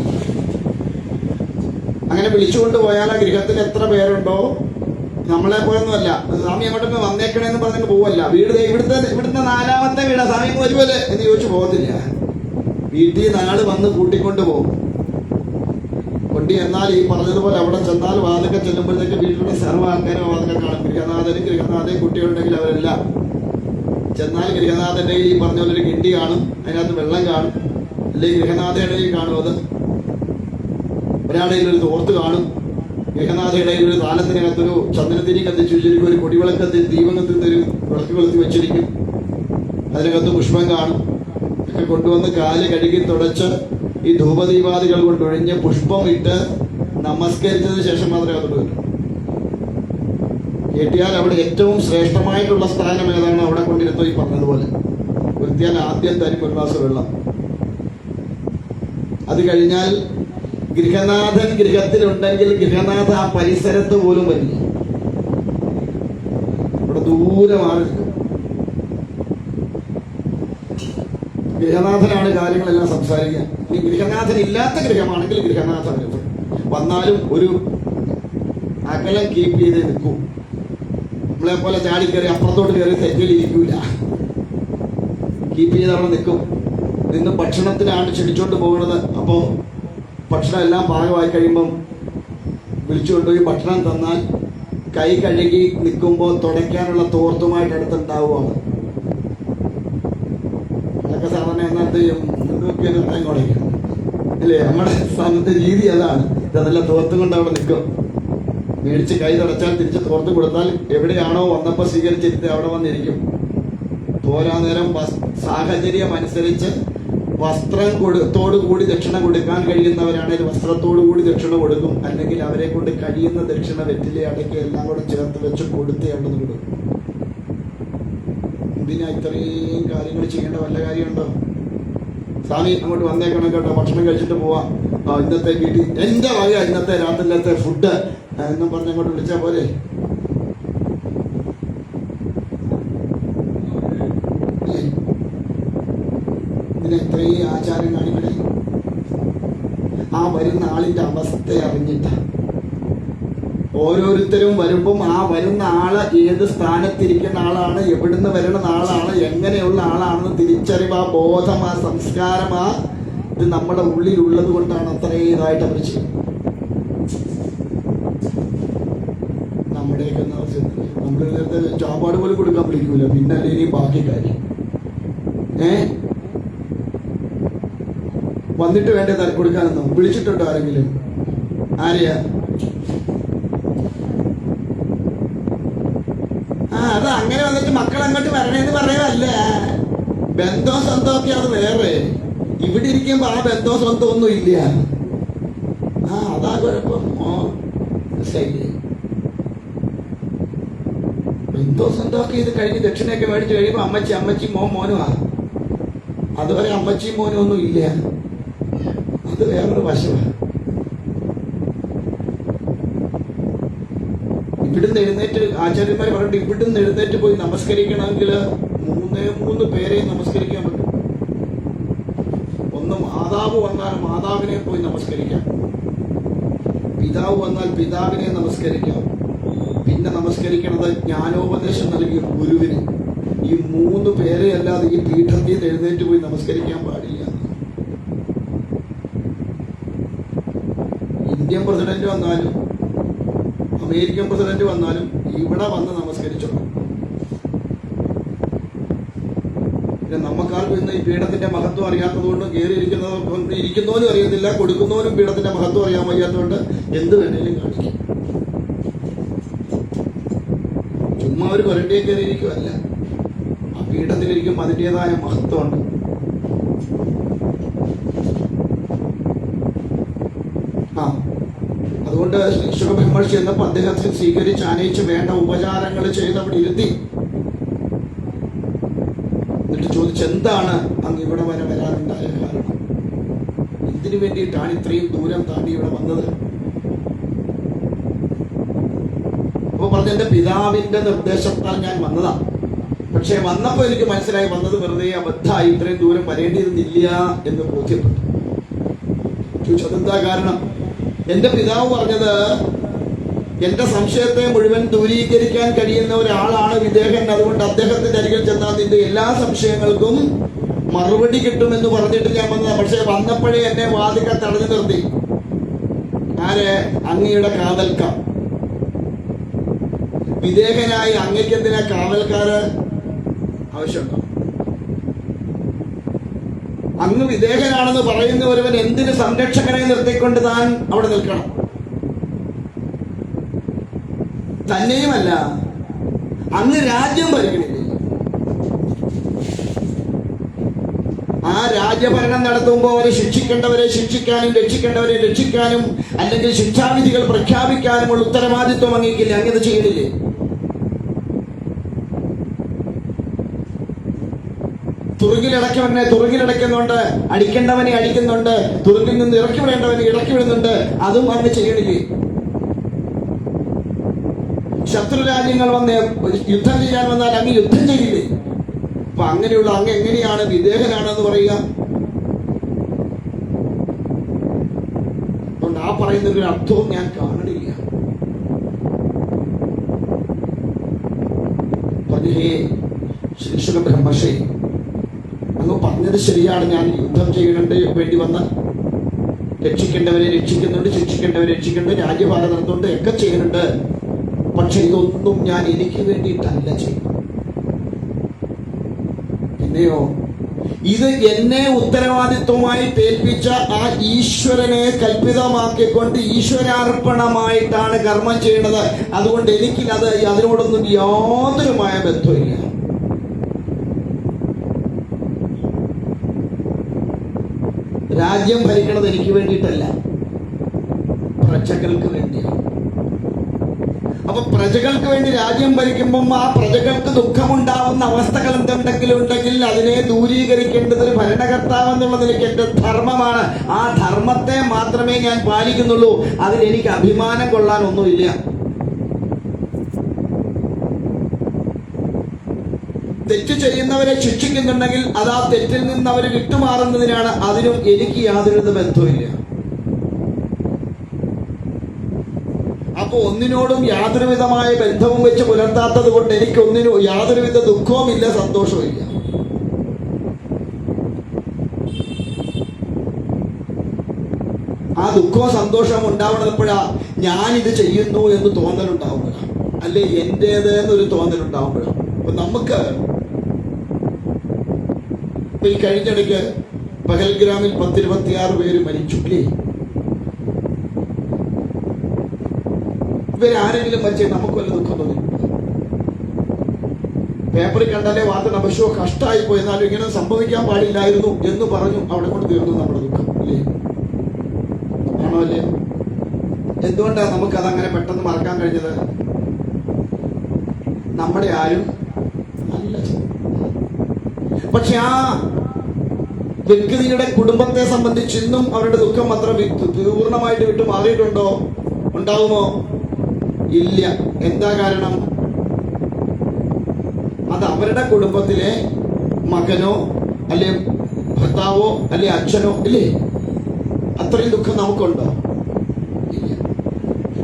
അങ്ങനെ വിളിച്ചുകൊണ്ട് പോയാൽ ആ ഗൃഹത്തിൽ എത്ര പേരുണ്ടോ, നമ്മളെ പോയൊന്നുമല്ല, സ്വാമി അങ്ങോട്ടൊക്കെ വന്നേക്കണേന്ന് പറഞ്ഞിട്ട് പോവല്ല. ഇവിടുത്തെ നാലാമത്തെ വീടാ, സ്വാമി വരുമല്ലേ എന്ന് ചോദിച്ചു പോകത്തില്ല. വീട്ടിൽ നാള് വന്ന് കൂട്ടിക്കൊണ്ട് പോകും. കൊണ്ടി എന്നാൽ ഈ പറഞ്ഞതുപോലെ അവിടെ ചെന്നാൽ വാതൊക്കെ ചെല്ലുമ്പോഴത്തേക്ക് വീട്ടിലുള്ള സർവ്വ ആൾക്കാരും വാതൊക്കെ കാണും. ഗൃഹനാഥയും കുട്ടികളുണ്ടെങ്കിൽ അവരെല്ലാം ചെന്നാൽ ഗൃഹനാഥന്റെ ഈ പറഞ്ഞ പോലെ ഒരു കിണ്ടി കാണും, അതിനകത്ത് വെള്ളം കാണും. അല്ലെങ്കിൽ ഗൃഹനാഥയുടെ കാണും, അത് ഒരാളുടെ ഒരു തോർത്ത് കാണും. ഗൃഹനാഥയുടെ ഒരു താലത്തിനകത്തൊരു ചന്ദനത്തിരി കത്തിച്ചു വെച്ചിരിക്കും, ഒരു കൊടിവിളക്കത്തി ദീപം കത്തുന്നൊരു വിളക്ക് കൊളുത്തി വെച്ചിരിക്കും, അതിനകത്ത് പുഷ്പം കാണും. ഒക്കെ കൊണ്ടുവന്ന് കാല് കഴുകി തുടച്ച് ഈ ധൂപദീപാദികൾ കൊണ്ടൊഴിഞ്ഞ് പുഷ്പം ഇട്ട് നമസ്കരിച്ചതിന് ശേഷം മാത്രമേ അത് വരൂ. കെട്ടിയാൽ അവിടെ ഏറ്റവും ശ്രേഷ്ഠമായിട്ടുള്ള സ്ഥാനം ഏതാണോ അവിടെ കൊണ്ടിരുത്തോ ഈ പറഞ്ഞതുപോലെ വൃത്തിയാൽ ആദ്യം തരും ഒരു ഗ്ലാസ് വെള്ളം. അത് കഴിഞ്ഞാൽ ഗൃഹനാഥൻ ഗൃഹത്തിലുണ്ടെങ്കിൽ ഗൃഹനാഥ ആ പരിസരത്ത് പോലും വരില്ല, ഇവിടെ ദൂരെ മാറി നിൽക്കും. ഗൃഹനാഥനാണ് കാര്യങ്ങളെല്ലാം സംസാരിക്കുക. ഇനി ഗൃഹനാഥൻ ഇല്ലാത്ത ഗൃഹമാണെങ്കിൽ ഗൃഹനാഥൻ വന്നാലും ഒരു അകലം കീപ്പ് ചെയ്ത് നിൽക്കും. നമ്മളെ പോലെ ചാടി കയറി അപ്പുറത്തോട്ട് കയറി തെറ്റിലിരിക്കൂല. കീപ്പ് ചെയ്ത് അവിടെ നിൽക്കും. നിന്ന് ഭക്ഷണത്തിനാണ് ക്ഷണിച്ചോണ്ട് പോകുന്നത്. അപ്പോൾ ഭക്ഷണം എല്ലാം പാകമായി കഴിയുമ്പം വിളിച്ചുകൊണ്ടുപോയി ഭക്ഷണം തന്നാൽ കൈ കഴുകി നിൽക്കുമ്പോൾ തുടയ്ക്കാനുള്ള തോർത്തുമായിട്ട് അടുത്തുണ്ടാവുകയാണ്. അതൊക്കെ സാധാരണ എന്ത് ചെയ്യും? മുൻകൂട്ടി നിർത്താൻ കുടയ്ക്കും അല്ലേ? നമ്മുടെ സാധനത്തെ രീതി അതാണ്. ഇതെല്ലാം തോർത്തും കൊണ്ട് അവിടെ നിൽക്കും. മേടിച്ച് കൈ തുടച്ചാൽ തിരിച്ച് തോർത്ത് കൊടുത്താൽ എവിടെയാണോ വന്നപ്പോൾ സ്വീകരിച്ചിരുത്തി അവിടെ വന്നിരിക്കും. പോരാ നേരം സാഹചര്യം അനുസരിച്ച് വസ്ത്രത്തോടു കൂടി ദക്ഷിണ കൊടുക്കാൻ കഴിയുന്നവരാണെങ്കിൽ വസ്ത്രത്തോടു കൂടി ദക്ഷിണ കൊടുക്കും. അല്ലെങ്കിൽ അവരെ കൊണ്ട് കഴിയുന്ന ദക്ഷിണ വെറ്റിലെ അടക്കി എല്ലാം കൂടെ ചേർത്ത് വെച്ച് കൊടുത്ത് അവിടെ നിന്ന് കൊടുക്കും. ഇതിനാ ഇത്രയും കാര്യങ്ങൾ ചെയ്യേണ്ട വല്ല കാര്യമുണ്ടോ? സ്വാമി അങ്ങോട്ട് വന്നേക്കണം കേട്ടോ, ഭക്ഷണം കഴിച്ചിട്ട് പോവാം, ഇന്നത്തെ വീട്ടിൽ എന്റെ വക ഇന്നത്തെ രാത്രിയിലത്തെ ഫുഡ് എന്നും പറഞ്ഞ് അങ്ങോട്ട് വിളിച്ചാൽ പോരെ? ഇതിന് എത്രയും ആചാരം കാണിക്കണേ. ആ വരുന്ന ആളിന്റെ അവസ്ഥ അറിഞ്ഞിട്ട ഓരോരുത്തരും വരുമ്പം ആ വരുന്ന ആള് ഏത് സ്ഥാനത്തിരിക്കുന്ന ആളാണ്, എവിടുന്ന് വരുന്ന ആളാണ്, എങ്ങനെയുള്ള ആളാണെന്ന് തിരിച്ചറിവ്, ആ ബോധം, ആ സംസ്കാരം, ആ ഇത് നമ്മുടെ ഉള്ളിലുള്ളത് കൊണ്ടാണ് അത്രയും ഇതായിട്ട് അവർ ചെയ്യുന്നത്. നമ്മുടെയൊക്കെ നമ്മൾ ചാപ്പാട് പോലും കൊടുക്കാൻ വിളിക്കൂല, പിന്നെ അല്ലെങ്കിൽ ബാക്കി കാര്യം വന്നിട്ട് വേണ്ടേ തല കൊടുക്കാനെന്നോ? വിളിച്ചിട്ടുണ്ടോ ആരെങ്കിലും? ആരെയാ? അത് അങ്ങനെ വന്നിട്ട് മക്കൾ അങ്ങോട്ട് വരണേന്ന് പറയുമല്ല. ബന്ധവും സ്വന്തവും ഒക്കെ അത് വേറെ. ഇവിടെ ഇരിക്കുമ്പോ ആ ബന്ധവും സ്വന്തവും ഒന്നും ഇല്ല. അതാ കുഴപ്പം. ശരി, ബന്ധവും സ്വന്തവും ഒക്കെ ഇത് കഴിഞ്ഞ് ദക്ഷിണയൊക്കെ മേടിച്ച് കഴിയുമ്പോ അമ്മച്ചി മോനുമാ. അതുവരെ അമ്മച്ചിയും മോനും ഒന്നും ഇല്ല. അത് വേറൊരു വശമാണ്. ഇവിടുന്ന് എഴുന്നേറ്റ് ആചാര്യന്മാർ പറഞ്ഞിട്ട് ഇവിടുന്ന് എഴുന്നേറ്റ് പോയി നമസ്കരിക്കണമെങ്കിൽ മൂന്ന് പേരെയും നമസ്കരിക്കാൻ പറ്റും. ഒന്ന് മാതാവ് വന്നാൽ മാതാവിനെ പോയി നമസ്കരിക്കാം, പിതാവ് വന്നാൽ പിതാവിനെ നമസ്കരിക്കാം, പിന്നെ നമസ്കരിക്കുന്നത് ജ്ഞാനോപദേശം നൽകിയ ഗുരുവിന്. ഈ 3 പേരെ അല്ലാതെ ഈ പീഠത്തിൽ എഴുന്നേറ്റ് പോയി നമസ്കരിക്കാൻ പാടില്ല. ഇന്ത്യൻ പ്രസിഡന്റ് വന്നാലും അമേരിക്കൻ പ്രസിഡന്റ് വന്നാലും ഇവിടെ വന്ന് നമസ്കരിച്ചോളൂ. പിന്നെ നമുക്കാർക്കും ഇന്ന് ഈ പീഠത്തിന്റെ മഹത്വം അറിയാത്തത് കൊണ്ട് ഇരിക്കുന്നവനും അറിയത്തില്ല, കൊടുക്കുന്നവനും പീഠത്തിന്റെ മഹത്വം അറിയാൻ വയ്യാത്തതുകൊണ്ട് എന്ത് വേണേലും കാണിക്കും. ചുമ്മാ ഒരു കൊരണ്ടിയെ കയറിയിരിക്കുമല്ല, ആ പീഠത്തിലിരിക്കും അതിൻ്റെതായ മഹത്വമുണ്ട്. അതുകൊണ്ട് ശുഖബ്രഹ്മർഷി എന്നപ്പോൾ അദ്ദേഹത്തെ സ്വീകരിച്ച് ആനയിച്ച് വേണ്ട ഉപചാരങ്ങൾ ചെയ്ത് അവിടെ ഇരുത്തി. എന്നിട്ട് ചോദിച്ചു, എന്താണ് അങ്ങ് ഇവിടെ വരെ വരാനുണ്ടായ കാരണം? എന്തിനു വേണ്ടിയിട്ടാണ് ഇത്രയും ദൂരം താണ്ടി ഇവിടെ വന്നത്? അപ്പൊ പറഞ്ഞു, എന്റെ പിതാവിന്റെ നിർദ്ദേശത്താൽ ഞാൻ വന്നതാ. പക്ഷെ വന്നപ്പോ എനിക്ക് മനസ്സിലായി വന്നത് വെറുതെ അബദ്ധമായി, ഇത്രയും ദൂരം വരേണ്ടിയിരുന്നില്ല എന്ന് ബോധ്യപ്പെട്ടു. ചോദിച്ചു, അതെന്താ കാരണം? എന്റെ പിതാവ് പറഞ്ഞത് എന്റെ സംശയത്തെ മുഴുവൻ ദൂരീകരിക്കാൻ കഴിയുന്ന ഒരാളാണ് വിദേഹൻ. അതുകൊണ്ട് അദ്ദേഹത്തിന്റെ അരികിൽ ചെന്നാൽ നിന്റെ എല്ലാ സംശയങ്ങൾക്കും മറുപടി കിട്ടുമെന്ന് പറഞ്ഞിട്ട് ഞാൻ വന്നതാ. പക്ഷെ വന്നപ്പോഴേ എന്നെ വാതിക്കൽ തടഞ്ഞു നിർത്തി. ആരെ? അങ്ങയുടെ കാവൽക്കാർ. വിദേഹനായി അങ്ങയ്ക്ക് എന്തിനാ കാവൽക്കാര് ആവശ്യമുണ്ടോ? അങ്ങ് വിദേഹനാണെന്ന് പറയുന്ന ഒരുവൻ എന്തിന് സംരക്ഷകനെ നിർത്തിക്കൊണ്ട് താൻ അവിടെ നിൽക്കണം? തന്നെയുമല്ല, അങ്ങ് രാജ്യം ഭരിക്കണില്ലേ? ആ രാജ്യഭരണം നടത്തുമ്പോൾ അവരെ ശിക്ഷിക്കേണ്ടവരെ ശിക്ഷിക്കാനും രക്ഷിക്കേണ്ടവരെ രക്ഷിക്കാനും അല്ലെങ്കിൽ ശിക്ഷാവിധികൾ പ്രഖ്യാപിക്കാനുമുള്ള ഉത്തരവാദിത്വം അങ്ങേക്കില്ല. അങ്ങത് ചെയ്യണില്ലേ? തുറുകിലടക്കവനെ തുറുകിലടക്കുന്നുണ്ട്, അടിക്കേണ്ടവനെ അടിക്കുന്നുണ്ട്, തുറുകിൽ നിന്ന് ഇറക്കി വിടേണ്ടവനെ ഇറക്കി വിടുന്നുണ്ട്. അതും അങ്ങ് ചെയ്യണില്ലേ? ശത്രു രാജ്യങ്ങൾ വന്ന് യുദ്ധം ചെയ്യാൻ വന്നാൽ അങ്ങ് യുദ്ധം ചെയ്യില്ലേ? അപ്പൊ അങ്ങനെയുള്ള അങ്ങ് എങ്ങനെയാണ് വിദേഹനാണെന്ന് പറയുക? അതുകൊണ്ട് ആ പറയുന്ന ഒരു അർത്ഥവും ഞാൻ കാണണില്ല. ഹേ ശ്രീശുഖ ബ്രഹ്മർഷി, അങ്ങ് പറഞ്ഞത് ശരിയാണ്. ഞാൻ യുദ്ധം ചെയ്യണണ്ട് വേണ്ടി വന്ന് രക്ഷിക്കേണ്ടവരെ രക്ഷിക്കുന്നുണ്ട്, ശിക്ഷിക്കേണ്ടവരെ രക്ഷിക്കുന്നുണ്ട്, രാജ്യഭാരം നടത്തുന്നുണ്ട്, ഒക്കെ ചെയ്യുന്നുണ്ട്. പക്ഷെ ഇതൊന്നും ഞാൻ എനിക്ക് വേണ്ടിയിട്ടല്ല ചെയ്യുന്നത്. പിന്നെയോ ഇത് എന്നെ ഉത്തരവാദിത്വമായി ഏൽപ്പിച്ച ആ ഈശ്വരനെ കൽപ്പിതമാക്കിക്കൊണ്ട് ഈശ്വരാർപ്പണമായിട്ടാണ് കർമ്മം ചെയ്യുന്നത്. അതുകൊണ്ട് എനിക്കത് അതിനോടൊന്നും യാതൊരുമായ ബന്ധമില്ല. രാജ്യം ഭരിക്കണത് എനിക്ക് വേണ്ടിയിട്ടല്ല, പ്രജകൾക്ക് വേണ്ടിയാണ്. അപ്പൊ പ്രജകൾക്ക് വേണ്ടി രാജ്യം ഭരിക്കുമ്പം ആ പ്രജകൾക്ക് ദുഃഖമുണ്ടാവുന്ന അവസ്ഥകൾ എന്തുണ്ടെങ്കിലും ഉണ്ടെങ്കിൽ അതിനെ ദൂരീകരിക്കേണ്ടത് ഒരു ഭരണകർത്താവ് എന്നുള്ള നിലയ്ക്ക് എന്റെ ധർമ്മമാണ്. ആ ധർമ്മത്തെ മാത്രമേ ഞാൻ പാലിക്കുന്നുള്ളൂ. അതിൽ എനിക്ക് അഭിമാനം കൊള്ളാനൊന്നുമില്ല. തെറ്റ് ചെയ്യുന്നവരെ ശിക്ഷിക്കുന്നുണ്ടെങ്കിൽ അത് ആ തെറ്റിൽ നിന്ന് അവർ വിട്ടുമാറുന്നതിനാണ്. അതിനും എനിക്ക് യാതൊരു ബന്ധവുമില്ല. അപ്പൊ ഒന്നിനോടും യാതൊരു വിധമായ ബന്ധവും വെച്ച് പുലർത്താത്തത് കൊണ്ട് എനിക്ക് ഒന്നിനും യാതൊരുവിധ ദുഃഖവുമില്ല, സന്തോഷവുമില്ല. ആ ദുഃഖവും സന്തോഷവും ഉണ്ടാവണപ്പോഴാ ഞാനിത് ചെയ്യുന്നു എന്ന് തോന്നലുണ്ടാവുമ്പോഴാണ്, അല്ലെ എന്റേത് എന്നൊരു തോന്നലുണ്ടാവുമ്പോഴാണ്. അപ്പൊ നമുക്ക് ഈ കഴിഞ്ഞിടയ്ക്ക് പഹൽഗ്രാമിൽ 10-26 പേര് മരിച്ചു അല്ലേ? ഇവരാരെങ്കിലും മരിച്ചേ നമുക്ക് വല്ല ദുഃഖം തോന്നി? പേപ്പറിൽ കണ്ടാലേ വാർത്ത അപശോ കഷ്ടമായി പോയി, എന്നാലും ഇങ്ങനെ സംഭവിക്കാൻ പാടില്ലായിരുന്നു എന്ന് പറഞ്ഞു. അവിടെ കൊണ്ട് തീർന്നു നമ്മുടെ ദുഃഖം അല്ലേ? ആണോ അല്ലേ? എന്തുകൊണ്ടാണ് നമുക്കത് അങ്ങനെ പെട്ടെന്ന് മറക്കാൻ കഴിഞ്ഞത്? നമ്മുടെ ആരും അല്ല. പക്ഷെ ആ വ്യക്തിയുടെ കുടുംബത്തെ സംബന്ധിച്ച് ഇന്നും അവരുടെ ദുഃഖം അത്ര പൂർണ്ണമായിട്ട് വിട്ടു മാറിയിട്ടുണ്ടോ? ഉണ്ടാവുമോ? ഇല്ല. എന്താ കാരണം? അത് അവരുടെ കുടുംബത്തിലെ മകനോ അല്ലെ ഭർത്താവോ അല്ലെ അച്ഛനോ ഇല്ലേ? അത്രയും ദുഃഖം നമുക്കുണ്ടോ? ഇല്ല.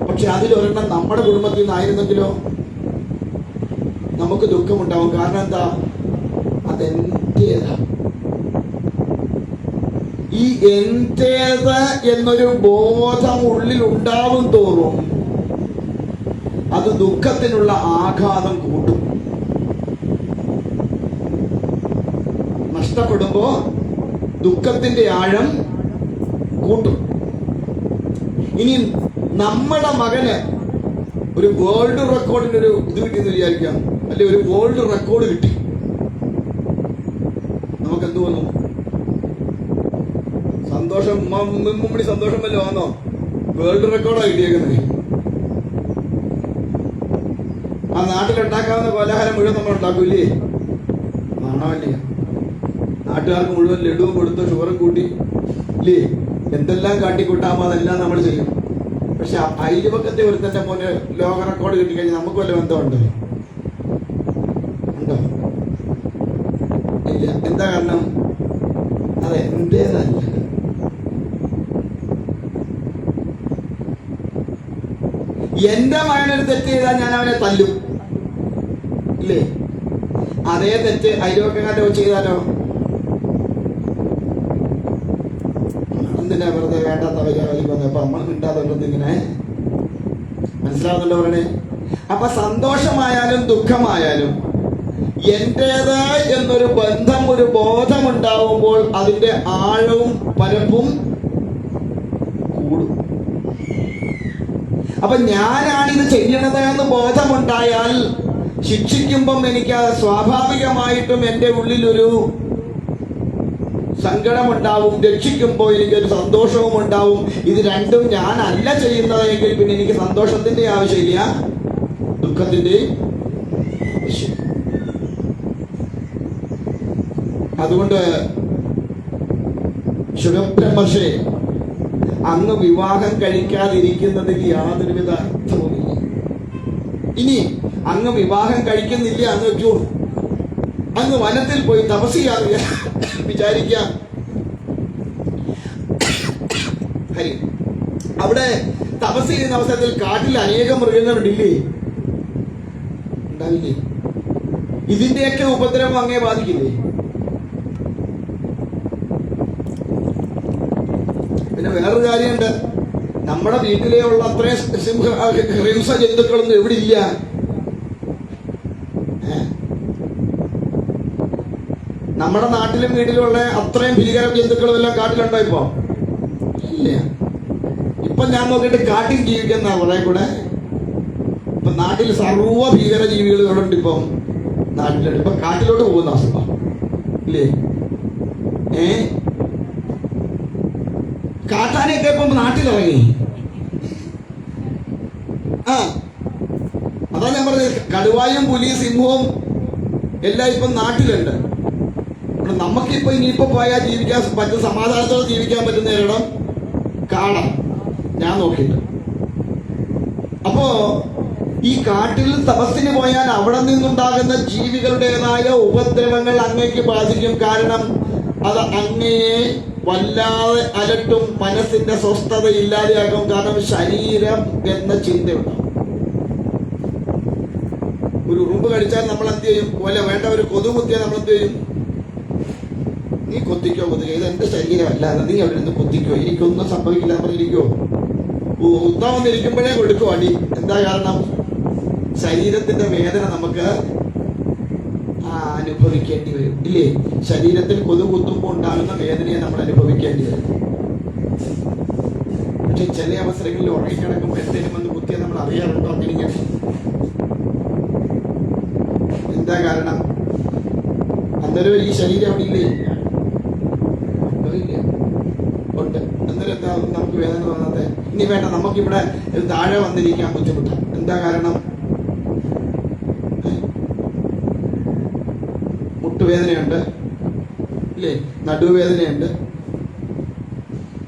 പക്ഷെ അതിലൊരെണ്ണം നമ്മുടെ കുടുംബത്തിൽ നിന്നായിരുന്നെങ്കിലോ നമുക്ക് ദുഃഖമുണ്ടാവും. കാരണം എന്താ? അതെന്റേതാ. ഈ എന്റേത് എന്നൊരു ബോധം ഉള്ളിൽ ഉണ്ടാവും തോറും അത് ദുഃഖത്തിനുള്ള ആഘാതം കൂട്ടും. നഷ്ടപ്പെടുമ്പോ ദുഃഖത്തിന്റെ ആഴം കൂട്ടും. ഇനി നമ്മുടെ മകന് ഒരു വേൾഡ് റെക്കോർഡിന്റെ ഒരു ഇത് കിട്ടിയെന്ന് വിചാരിക്കാം, അല്ലെ ഒരു വേൾഡ് റെക്കോർഡ് കിട്ടി, നമുക്ക് എന്ത് തോന്നും? സന്തോഷം. മുമ്പടി സന്തോഷം വല്ലോ ആണോ? വേൾഡ് റെക്കോർഡാ കിട്ടിയേക്കുന്നത്. ആ നാട്ടിലുണ്ടാക്കാവുന്ന കോലാഹലം മുഴുവൻ നമ്മൾ ഉണ്ടാക്കൂല്ലേ? ആണോല്ലേ? നാട്ടുകാർക്ക് മുഴുവൻ ലഡുവും കൊടുത്ത് ഷുഗറും കൂട്ടി ഇല്ലേ? എന്തെല്ലാം കാട്ടിക്കൂട്ടാമോ അതെല്ലാം നമ്മൾ ചെയ്യും. പക്ഷെ അയൽപക്കത്തെ ഒരുത്തന്റെ മോന് ലോക റെക്കോർഡ് കിട്ടിക്കഴിഞ്ഞാൽ നമുക്ക് വല്ല ബന്ധമുണ്ട്? ഉണ്ടോ? ഇല്ല. എന്താ കാരണം? അതെ, എന്റേതല്ല. എന്റെ മകനൊരു തെറ്റ് ചെയ്താൽ ഞാൻ അവനെ തല്ലും ഇല്ലേ? അതേ തെറ്റ് അയൽവക്കക്കാരോ ചെയ്താലോ എന്തിനാ വെറുതെ വേണ്ടാത്ത വലിയ വന്നപ്പോ നമ്മൾ മിണ്ടാതുള്ളത്? ഇങ്ങനെ മനസ്സിലാവുന്നുണ്ടോ പറയണേ? അപ്പൊ സന്തോഷമായാലും ദുഃഖമായാലും എന്റേത് എന്നൊരു ബന്ധം, ഒരു ബോധമുണ്ടാവുമ്പോൾ അതിന്റെ ആഴവും പരപ്പും കൂടും. അപ്പൊ ഞാനാണിത് ചെയ്യണത് എന്ന് ബോധമുണ്ടായാൽ ശിക്ഷിക്കുമ്പം എനിക്ക് സ്വാഭാവികമായിട്ടും എൻ്റെ ഉള്ളിലൊരു സങ്കടമുണ്ടാവും, രക്ഷിക്കുമ്പോൾ എനിക്കൊരു സന്തോഷവും ഉണ്ടാവും. ഇത് രണ്ടും ഞാനല്ല ചെയ്യുന്നതെങ്കിൽ പിന്നെ എനിക്ക് സന്തോഷത്തിന്റെ ആവശ്യമില്ല, ദുഃഖത്തിന്റെ ആവശ്യം. അതുകൊണ്ട് ശുഭബ്രഹ്മർഷേ, അങ്ങ് വിവാഹം കഴിക്കാതിരിക്കുന്നതിൽ യാതൊരുവിധ അർത്ഥവുമില്ല. ഇനി അങ്ങ് വിവാഹം കഴിക്കുന്നില്ല എന്ന് വെക്കൂ, അങ്ങ് വനത്തിൽ പോയി തപസ് ചെയ്യാറില്ല വിചാരിക്കാം. ഹരി, അവിടെ തപസ് ചെയ്യുന്ന അവസരത്തിൽ കാട്ടിൽ അനേകം മൃഗങ്ങളുണ്ടില്ലേ? ഉണ്ടാവില്ലേ? ഇതിന്റെയൊക്കെ ഉപദ്രവം അങ്ങേ ബാധിക്കില്ലേ? പിന്നെ വേറൊരു കാര്യമുണ്ട്, നമ്മുടെ വീട്ടിലേ ഉള്ള അത്രയും ഹിംസ ജന്തുക്കളൊന്നും എവിടെ ഇല്ല. നമ്മുടെ നാട്ടിലും വീട്ടിലുള്ള അത്രയും ഭീകര ജന്തുക്കളും എല്ലാം കാട്ടിലുണ്ടോ ഇപ്പൊ? ഇല്ല. ഇപ്പൊ ഞാൻ നോക്കിയിട്ട് കാട്ടിൽ ജീവിക്കുന്ന കുറെ കൂടെ ഇപ്പൊ നാട്ടിൽ സർവ്വ ഭീകര ജീവികളുണ്ട്. ഇപ്പം നാട്ടിലുണ്ട്. ഇപ്പൊ കാട്ടിലോട്ട് പോകുന്ന അവസ്ഥ ഇല്ലേ? കാട്ടാനൊക്കെ ഇപ്പം നാട്ടിലിറങ്ങി. അതാ ഞാൻ പറഞ്ഞത്, കടുവായും പുലിയും സിംഹവും എല്ലാം ഇപ്പം നാട്ടിലുണ്ട്. നമുക്കിപ്പോ ഇനിയിപ്പോ പോയാൽ ജീവിക്കാൻ പറ്റും, സമാധാനത്തോടെ ജീവിക്കാൻ പറ്റുന്ന ഒരിടം കാണാം ഞാൻ നോക്കിയിട്ട്. അപ്പോ ഈ കാട്ടിൽ തപസ്സിന് പോയാൽ അവിടെ നിന്നുണ്ടാകുന്ന ജീവികളുടേതായ ഉപദ്രവങ്ങൾ അങ്ങേക്ക് ബാധിക്കും. കാരണം അത് അങ്ങയെ വല്ലാതെ അലട്ടും, മനസ്സിന്റെ സ്വസ്ഥത ഇല്ലാതെയാകും. കാരണം ശരീരം എന്ന ചിന്തയുണ്ടാവും. ഒരു ഉറുമ്പ് കടിച്ചാൽ നമ്മൾ എന്ത് ചെയ്യും? വേണ്ട ഒരു കൊതു കുത്തിയാൽ നമ്മൾ എന്ത് ചെയ്യും? നീ കൊത്തിക്കോ, കൊത്തിക്കോ, ഇത് എന്റെ ശരീരമല്ല, നീ അവിടെ നിന്ന് കൊത്തിക്കോ, എനിക്കൊന്നും സംഭവിക്കില്ല പറഞ്ഞിരിക്കോ? കുത്താൻ വന്നിരിക്കുമ്പോഴേ കൊടുക്കും അടി. എന്താ കാരണം? ശരീരത്തിന്റെ വേദന നമുക്ക് അനുഭവിക്കേണ്ടി വരും ഇല്ലേ? ശരീരത്തിൽ കൊതു കുത്തുമ്പോൾ ഉണ്ടാകുന്ന വേദനയെ നമ്മൾ അനുഭവിക്കേണ്ടി വരും. പക്ഷെ ചില അവസരങ്ങളിൽ ഉറങ്ങിക്കിടക്കുമ്പോൾ എന്തെങ്കിലും വന്ന് കുത്തിയാൽ നമ്മൾ അറിയാറുണ്ടോ? അങ്ങനെ എന്താ കാരണം? അന്നേരം ഈ ശരീരം അവിടെ ഇല്ലേ? ഉണ്ട്. അന്നേരം എന്താ നമുക്ക് വേദന തോന്നാതെ? ഇനി വേണ്ട, നമുക്കിവിടെ താഴെ വന്നിരിക്കാൻ ബുദ്ധിമുട്ടാണ്. എന്താ കാരണം? മുട്ടുവേദനയുണ്ട് ഇല്ലേ? നടുവേദനയുണ്ട്.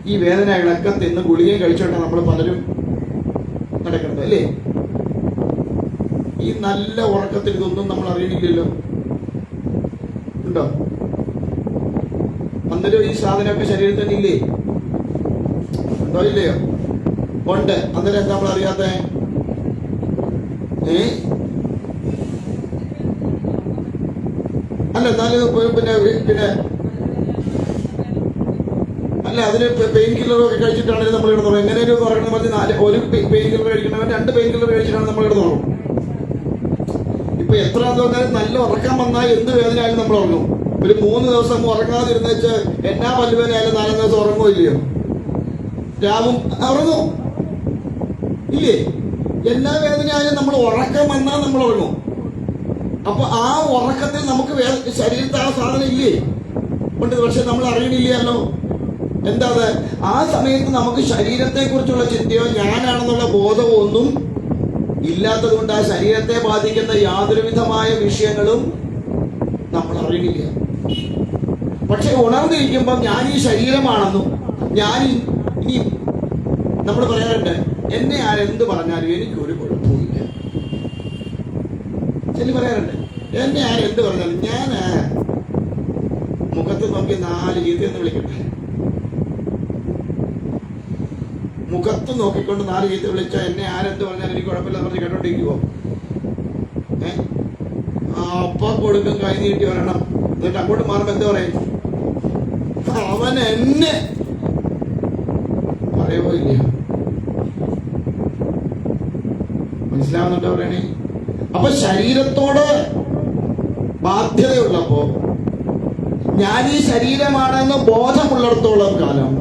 ഈ വേദനകളൊക്കെ തിന്ന് ഗുളികയും കഴിച്ചോണ്ടാണ് നമ്മൾ പലരും നടക്കുന്നത് അല്ലേ? ഈ നല്ല ഉറക്കത്തിൽ ഇതൊന്നും നമ്മൾ അറിയണില്ലല്ലോ. ഉണ്ടോ? അന്നേരം ഈ സാധനമൊക്കെ ശരീരത്തിൽ ഇല്ലേ? ഉണ്ടോ ഇല്ലയോ? ഉണ്ട്. അന്നേരം എന്താ നമ്മൾ അറിയാത്ത? അല്ല, എന്നാലും പിന്നെ അല്ല, അതിന് പെയിൻ കില്ലറൊക്കെ കഴിച്ചിട്ടാണെങ്കിൽ നമ്മൾ കിടന്നു. എങ്ങനെയൊരു ഉറങ്ങണം പറഞ്ഞ് ഒരു പെയിൻ കില്ലർ കഴിക്കണവൻ 2 പെയിൻ കില്ലർ കഴിച്ചിട്ടാണ് നമ്മൾ കിടന്നുറങ്ങും. ഇപ്പൊ എത്ര പറഞ്ഞാലും നല്ല ഉറക്കം വന്നാൽ എന്ത് വേദനയായാലും നമ്മൾ ഉറങ്ങും. ഒരു 3 ദിവസം ഉറങ്ങാതിരുന്ന വെച്ച് എന്നാ പല്ലുവേദനയായാലും 4 ദിവസം ഉറങ്ങുമോ ഇല്ലയോ? രാവും ഉറങ്ങും ഇല്ലേ? എല്ലാ വേദനയായാലും നമ്മൾ ഉറക്കം വന്നാൽ നമ്മൾ ഉറങ്ങും. അപ്പൊ ആ ഉറക്കത്തിൽ നമുക്ക് ശരീരത്തിൽ ആ സാധനം ഇല്ലേ? ഉണ്ട്. പക്ഷെ നമ്മൾ അറിയണില്ലല്ലോ. എന്താ അത്? ആ സമയത്ത് നമുക്ക് ശരീരത്തെ കുറിച്ചുള്ള ചിന്തയോ ഞാനാണെന്നുള്ള ബോധമോ ഒന്നും ഇല്ലാത്തത് കൊണ്ട് ആ ശരീരത്തെ ബാധിക്കുന്ന യാതൊരു വിധമായ വിഷയങ്ങളും നമ്മൾ അറിയണില്ല. പക്ഷെ ഉണർന്നിരിക്കുമ്പം ഞാൻ ഈ ശരീരമാണെന്നും ഞാൻ ഇനി നമ്മൾ പറയാറുണ്ട്, എന്നെ ആരെന്ത് പറഞ്ഞാലും എനിക്കൊരു കുഴപ്പമില്ല. ശരി, പറയാറുണ്ട്, എന്നെ ആരെന്ത് പറഞ്ഞാലും ഞാൻ മുഖത്ത് നോക്കി 4 ചീത്തയെന്ന് വിളിക്കട്ടെ. മുഖത്ത് നോക്കിക്കൊണ്ട് 4 ചീത്ത വിളിച്ചാൽ എന്നെ ആരെന്ത് പറഞ്ഞാലും എനിക്ക് കുഴപ്പമില്ല പറഞ്ഞ് കേട്ടോണ്ടിരിക്കുവോ? അപ്പ കൊടുക്കും കൈ നീട്ടി വരണം. എന്നിട്ട് അങ്ങോട്ട് മാറുമ്പോ എന്താ പറയും? അവൻ എന്നെ പറയുമോ ഇല്ല? മനസ്സിലാവുന്നുണ്ടോ പറയണേ? അപ്പൊ ശരീരത്തോട് ബാധ്യതയുള്ളപ്പോ ഞാൻ ഈ ശരീരമാണെന്ന് ബോധമുള്ളിടത്തോളം കാലം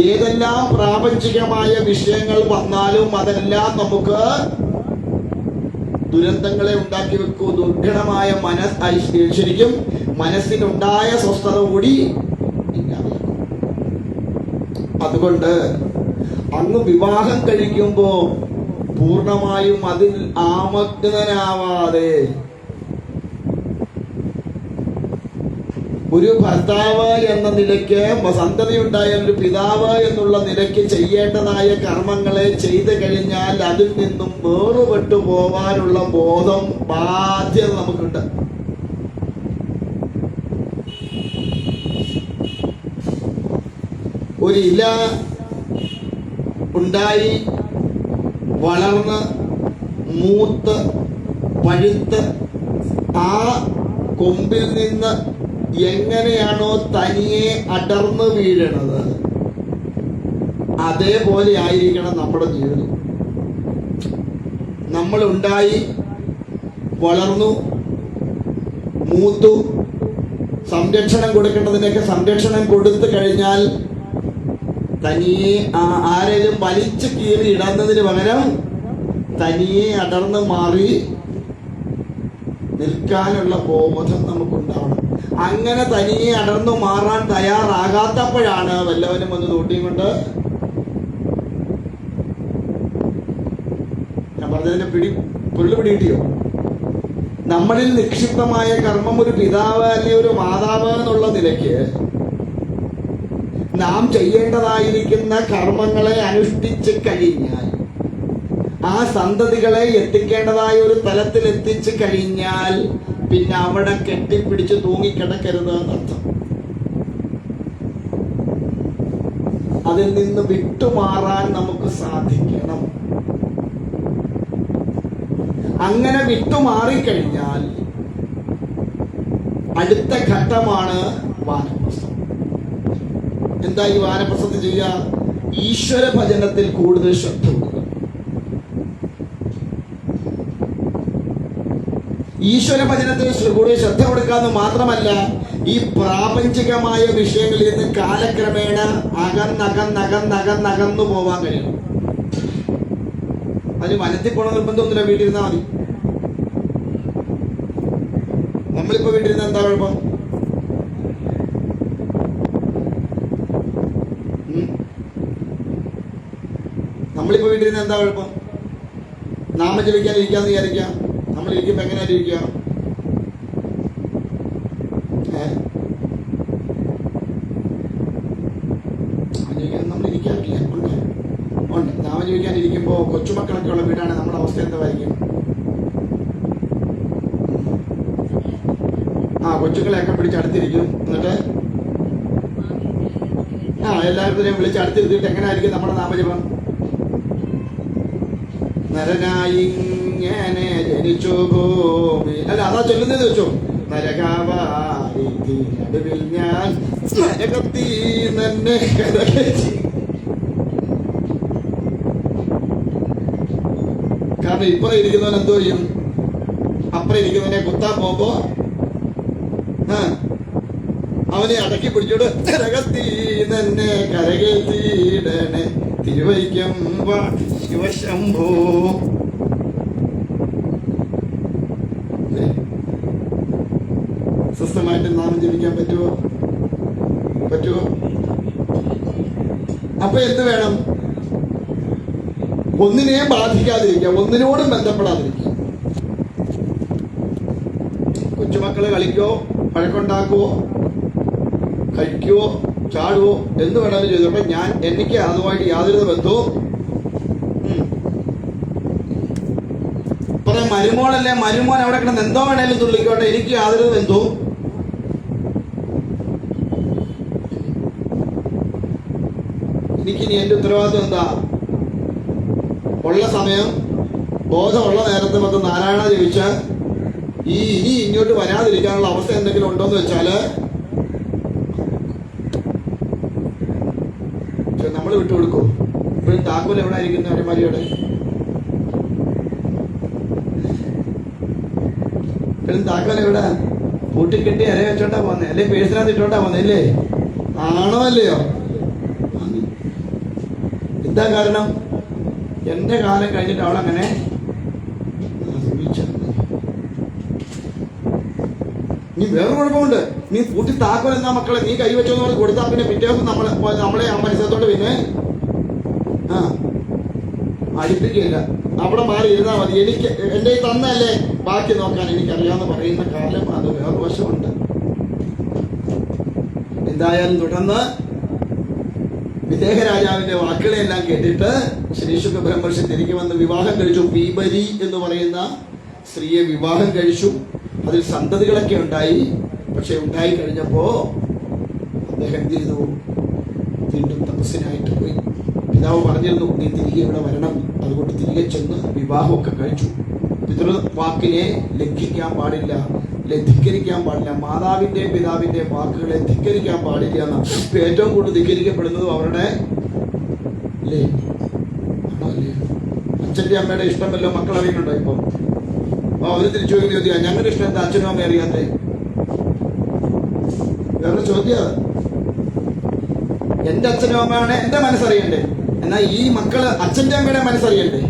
ഏതെല്ലാം പ്രാപഞ്ചികമായ വിഷയങ്ങൾ വന്നാലും അതെല്ലാം നമുക്ക് ദുരന്തങ്ങളെ ഉണ്ടാക്കി വെക്കൂ. ദുർഘടമായ ശരിക്കും മനസ്സിനുണ്ടായ സ്വസ്ഥത കൂടി ഇല്ലാതാക്കും. അതുകൊണ്ട് അങ്ങ് വിവാഹം കഴിക്കുമ്പോ പൂർണ്ണമായും അതിൽ ആമഗ്നനാവാതെ ഒരു ഭർത്താവ് എന്ന നിലയ്ക്ക്, സന്തതി ഉണ്ടായ ഒരു പിതാവ് എന്നുള്ള നിലയ്ക്ക് ചെയ്യേണ്ടതായ കർമ്മങ്ങളെ ചെയ്തു കഴിഞ്ഞാൽ അതിൽ നിന്നും വേറുപെട്ടു പോവാനുള്ള ബോധം, ബാധ്യത നമുക്കുണ്ട്. ഒരു ഇല ഉണ്ടായി വളർന്ന് മൂത്ത് പഴുത്ത് ആ കൊമ്പിൽ നിന്ന് എങ്ങനെയാണോ തനിയെ അടർന്നു വീഴണത്, അതേപോലെ ആയിരിക്കണം നമ്മുടെ ജീവിതം. നമ്മൾ ഉണ്ടായി വളർന്നു മൂത്തു സംരക്ഷണം കൊടുക്കേണ്ടതിനൊക്കെ സംരക്ഷണം കൊടുത്തു കഴിഞ്ഞാൽ തനിയെ ആരെയും വലിച്ചു കീറി ഇടുന്നതിന് പകരം തനിയെ അടർന്ന് മാറി നിൽക്കാനുള്ള ബോധം നമുക്കുണ്ടാവണം. അങ്ങനെ തനിയെ അടർന്നു മാറാൻ തയ്യാറാകാത്തപ്പോഴാണ് വല്ലവനും വന്ന് തോട്ടിയും കൊണ്ട്, ഞാൻ പറഞ്ഞതിന്റെ പൊരുള് പിടികിട്ടിയോ? നമ്മളിൽ നിക്ഷിപ്തമായ കർമ്മം ഒരു പിതാവ് അല്ലെ ഒരു മാതാവ് എന്നുള്ള നിലയ്ക്ക് നാം ചെയ്യേണ്ടതായിരിക്കുന്ന കർമ്മങ്ങളെ അനുഷ്ഠിച്ച് കഴിഞ്ഞാൽ, ആ സന്തതികളെ എത്തിക്കേണ്ടതായ ഒരു തലത്തിൽ എത്തിച്ചു കഴിഞ്ഞാൽ പിന്നെ അവിടെ കെട്ടിപ്പിടിച്ച് തൂങ്ങിക്കിടക്കരുത് എന്നർത്ഥം. അതിൽ നിന്ന് വിട്ടുമാറാൻ നമുക്ക് സാധിക്കണം. അങ്ങനെ വിട്ടുമാറിക്കഴിഞ്ഞാൽ അടുത്ത ഘട്ടമാണ് വാനപ്രസ്ഥം. എന്താ ഈ വാനപ്രസ്ഥത്തിൽ ചെയ്യുക? ഈശ്വര ഭജനത്തിൽ കൂടുതൽ ശ്രദ്ധ കൊടുക്കുക. ഈശ്വര ഭജനത്തിൽ കൂടുതൽ ശ്രദ്ധ കൊടുക്കാന്ന് മാത്രമല്ല, ഈ പ്രാപഞ്ചികമായ വിഷയങ്ങളിൽ നിന്ന് കാലക്രമേണ അകന്നകന്നകന്നകന്നകന്നു പോവാൻ കഴിയും. അതിന് വനത്തിൽ പോകണം നിർബന്ധമൊന്നുമില്ല, വീട്ടിലിരുന്നാൽ മതി. നമ്മളിപ്പോ വീട്ടിലിരുന്ന എന്താ കുഴപ്പം? നമ്മളിപ്പോ വീട്ടിലിരുന്ന എന്താ കുഴപ്പം? നാമം ജപിക്കാൻ ഇരിക്കാന്ന് വിചാരിക്കാം. നമ്മൾ ഇരിക്കുമ്പോ എങ്ങനെയായിട്ട് ഇരിക്കുക? നമ്മൾ ഇരിക്കാറില്ല. ഉണ്ട്. നാമം ജപിക്കാൻ ഇരിക്കുമ്പോ കൊച്ചുമക്കളൊക്കെ ഉള്ള വീടാണ്, നമ്മുടെ അവസ്ഥ എന്തായിരിക്കും? കൊച്ചുങ്ങളെയൊക്കെ പിടിച്ച് അടുത്തിരിക്കും. എന്നിട്ട് എല്ലാവരുടെയും വിളിച്ച് അടുത്തിരുത്തിയിട്ട് എങ്ങനെയായിരിക്കും നമ്മുടെ നാമജപം? നരനായി ഇങ്ങനെ ജനിച്ചു ഭൂമി, അല്ല അതാ ചൊല്ലുന്നത് വെച്ചോ. നരകാവാരി നടുവിൽ ഞാൻ നരകത്തി തന്നെ. കാരണം ഇപ്പുറം ഇരിക്കുന്നവൻ എന്തോ ചെയ്യും? അപ്പുറം ഇരിക്കുന്നവനെ കുത്താൻ പോകുമ്പോ അവനെ അടക്കി പിടിച്ചോട് നരകത്തി തന്നെ കരകേറ്റീടനെ തിരുവൈക്കം ശിവശംഭോ. സ്വസ്ഥമായിട്ട് നാമം ജപിക്കാൻ പറ്റുമോ? അപ്പൊ എന്ത് വേണം? ഒന്നിനെയും ബാധിക്കാതിരിക്കുക, ഒന്നിനോടും ബന്ധപ്പെടാതിരിക്കുക. കൊച്ചുമക്കള് കളിക്കോ വഴക്കുണ്ടാക്കുവോ കഴിക്കുവോ ചാടുവോ എന്ത് വേണമെങ്കിലും ചെയ്തു. അപ്പൊ എനിക്ക് അതുമായിട്ട് യാതൊരു ബന്ധവും. പറയാം മരുമോളല്ലേ, മരുമോൻ അവിടെ കിടന്ന് എന്തോ വേണേലും തുള്ളിക്കോട്ടെ, എനിക്ക് യാതൊരു ബന്ധവും. എനിക്കിനി എന്റെ ഉത്തരവാദിത്വം എന്താ? ഉള്ള സമയം ബോധമുള്ള നേരത്തെ പത്ത് നാരായണ ജപിച്ച് ഇനി ഇങ്ങോട്ട് വരാതിരിക്കാനുള്ള അവസ്ഥ എന്തെങ്കിലും ഉണ്ടോന്ന് വെച്ചാല് നമ്മൾ വിട്ടുകൊടുക്കോ? ഇപ്പോഴും താക്കോൽ എവിടെ ആയിരിക്കുന്ന അടിമാലിയുടെ? ഇപ്പോഴും താക്കോൽ എവിടെ? പൂട്ടിക്കെട്ടി അര വെച്ചോണ്ടാ പോന്നെ, അല്ലെ പേഴ്സിനകത്ത് ഇട്ടോണ്ടാ പോന്നെ, അല്ലേ? ആണോ അല്ലയോ? എന്താ കാരണം? എന്റെ കാലം കഴിഞ്ഞിട്ട് അവളങ്ങനെ നീ വേറെ കുഴപ്പമുണ്ട്. നീ പൂട്ടി താക്കോൽ എന്നാ മക്കളെ നീ കൈവച്ചോന്ന് പറഞ്ഞ് കൊടുത്താൽ പിന്നെ പിറ്റേ ദിവസം നമ്മളെ ആ മത്സരത്തോട് പിന്നെ അടുപ്പിക്കില്ല. അവിടെ മാറി ഇരുന്നാൽ മതി. എനിക്ക് എന്റെ തന്നല്ലേ ബാക്കി നോക്കാൻ എനിക്കറിയാമെന്ന് പറയുന്ന കാലം അത് വേറെ വശമുണ്ട്. എന്തായാലും തുടർന്ന് വിദേഹ രാജാവിന്റെ വാക്കുകളെല്ലാം കേട്ടിട്ട് ശ്രീ ശുക ബ്രഹ്മർഷി തിരികെ വന്ന് വിവാഹം കഴിച്ചു. പീബരി എന്ന് പറയുന്ന സ്ത്രീയെ വിവാഹം കഴിച്ചു. അതിൽ സന്തതികളൊക്കെ ഉണ്ടായി. പക്ഷെ ഉണ്ടായി കഴിഞ്ഞപ്പോ അദ്ദേഹം എന്ത് ചെയ്തു? വീണ്ടും തപസ്സിനായിട്ട് പോയി. പിതാവ് പറഞ്ഞിരുന്നു നീ തിരികെ ഇവിടെ വരണം. അതുകൊണ്ട് തിരികെ ചെന്ന് വിവാഹമൊക്കെ കഴിച്ചു. പിതൃവാക്കിനെ ലംഘിക്കാൻ പാടില്ല, ധിക്കരിക്കാൻ പാടില്ല. മാതാവിന്റെയും പിതാവിന്റെയും വാക്കുകളെ ധിക്കരിക്കാൻ പാടില്ല എന്ന്. ഇപ്പൊ ഏറ്റവും കൂടുതൽ ധിക്കരിക്കപ്പെടുന്നതും അവരുടെ അല്ലേ ആണോ അല്ലേ? അച്ഛന്റെ അമ്മയുടെ ഇഷ്ടം വല്ലതും മക്കൾ അറിയുന്നുണ്ടോ? ഇപ്പൊ അവര് തിരിച്ചു പോയി ചോദിക്കാം, ഞങ്ങളുടെ ഇഷ്ടം എന്താ അച്ഛനും അമ്മ അറിയാത്തേ? വേറെ ചോദ്യം. എന്റെ അച്ഛനും അമ്മയാണ് എന്റെ മനസ്സറിയണ്ടേ, എന്നാൽ ഈ മക്കള് അച്ഛന്റെ അമ്മയുടെ മനസ്സറിയണ്ടേ?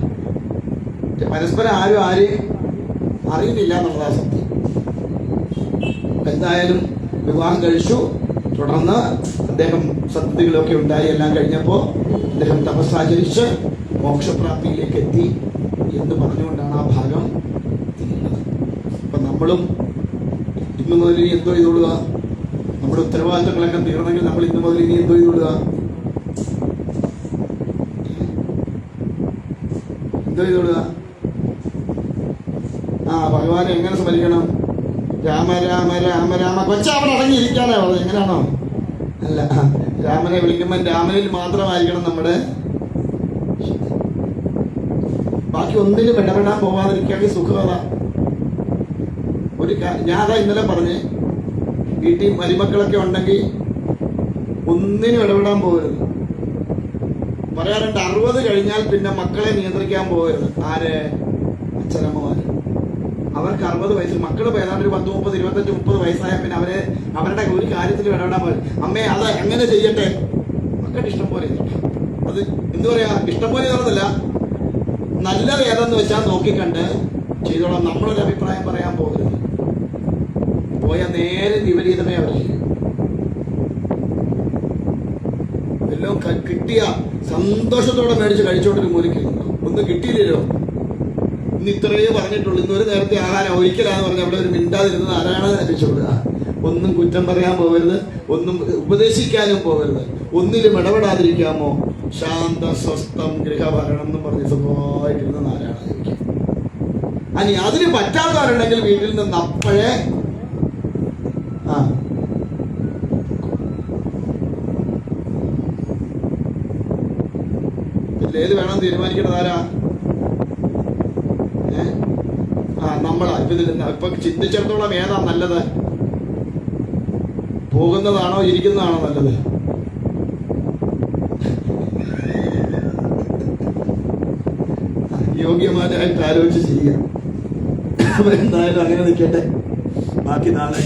പരസ്പരം ആരും ആരെയും അറിയുന്നില്ല എന്നുള്ളതാ സത്യം. എന്തായാലും വിവാഹം കഴിച്ചു. തുടർന്ന് അദ്ദേഹം സത്യതകളൊക്കെ ഉണ്ടായി. എല്ലാം കഴിഞ്ഞപ്പോൾ അദ്ദേഹം തപസ്സാചരിച്ച് മോക്ഷപ്രാപ്തിയിലേക്ക് എത്തി എന്ന് പറഞ്ഞുകൊണ്ടാണ് ആ ഭാഗം തീരുന്നത്. അപ്പൊ നമ്മളും ഇന്നു മുതൽ ഇനി എന്തോ ചെയ്തോളുക? നമ്മുടെ ഉത്തരവാദിത്തങ്ങളൊക്കെ തീർന്നെങ്കിൽ നമ്മൾ ഇന്നു മുതൽ ഇനി എന്തോ ചെയ്തോളുക? എന്തോ ചെയ്തോളുക? ഭഗവാനെ എങ്ങനെ സ്മരിക്കണം? രാമ രാമ രാമ രാമ. കൊച്ച അവിടെ അടങ്ങിയിരിക്കാനേ പറഞ്ഞത്. എങ്ങനെയാണോ? അല്ല, രാമനെ വിളിക്കുമ്പോൾ രാമനിൽ മാത്രമായിരിക്കണം നമ്മുടെ. ബാക്കി ഒന്നിനും ഇടപെടാൻ പോവാതിരിക്കുകയാണെങ്കിൽ സുഖത. ഞാൻ അതാ ഇന്നലെ പറഞ്ഞ്, വീട്ടിൽ മരുമക്കളൊക്കെ ഉണ്ടെങ്കിൽ ഒന്നിനും ഇടപെടാൻ പോകരുത്. പറയാറുണ്ട് 60 കഴിഞ്ഞാൽ പിന്നെ മക്കളെ നിയന്ത്രിക്കാൻ പോകരുത്. ആര്? അച്ഛനമ്മമാര്. അവർക്ക് 60 വയസ്സിൽ മക്കള് ഏതാണ്ട് ഒരു 10, 30, 25, 30 വയസ്സായ പിന്നെ അവരുടെ ഒരു കാര്യത്തിൽ ഇടപെടാൻ പോലും. അമ്മേ അത് എങ്ങനെ ചെയ്യട്ടെ? മക്കളുടെ ഇഷ്ടം പോലെ. അത് എന്തു പറയാ, ഇഷ്ടം പോലെ ഇതല്ല, നല്ലത് ഏതെന്ന് വെച്ചാൽ നോക്കിക്കണ്ട് ചെയ്തോളാം. നമ്മളൊരു അഭിപ്രായം പറയാൻ പോകരുത്. പോയാൽ നേരെ വിപരീതമേ അവർ ചെയ്യും. എല്ലാം കിട്ടിയ സന്തോഷത്തോടെ മേടിച്ച് കഴിച്ചോണ്ടൊരു മൂലിക്കുന്നു. ഒന്നും കിട്ടിയില്ലല്ലോ, ഇന്ന് ഇത്രയേ പറഞ്ഞിട്ടുള്ളൂ, ഇന്നൊരു നേരത്തെ ആഹാരം ഒരിക്കലാന്ന് പറഞ്ഞ് അവിടെ ഒരു മിണ്ടാതിരുന്നത് ആരാണ് രക്ഷപ്പെടുക? ഒന്നും കുറ്റം പറയാൻ പോകരുത്, ഒന്നും ഉപദേശിക്കാനും പോകരുത്, ഒന്നിലും ഇടപെടാതിരിക്കാമോ? ശാന്ത സ്വസ്ഥം ഗൃഹഭരണം എന്ന് പറഞ്ഞ് സുഖമായിട്ടിരുന്ന നാരായണ. അനി അതിന് പറ്റാത്തവരുണ്ടെങ്കിൽ വീട്ടിൽ നിന്ന് അപ്പോഴേ ഏത് വേണം തീരുമാനിക്കേണ്ടത് ആരാ? നമ്മളാ. ഇപ്പൊ ചിന്തിച്ചിടത്തോളം ഏതാ നല്ലത്? പോകുന്നതാണോ ഇരിക്കുന്നതാണോ നല്ലത്? യോഗ്യമാരായിട്ട് ആലോചിച്ച് ചെയ്യാം. എന്തായാലും അങ്ങനെ നിൽക്കട്ടെ. ബാക്കി നാളെ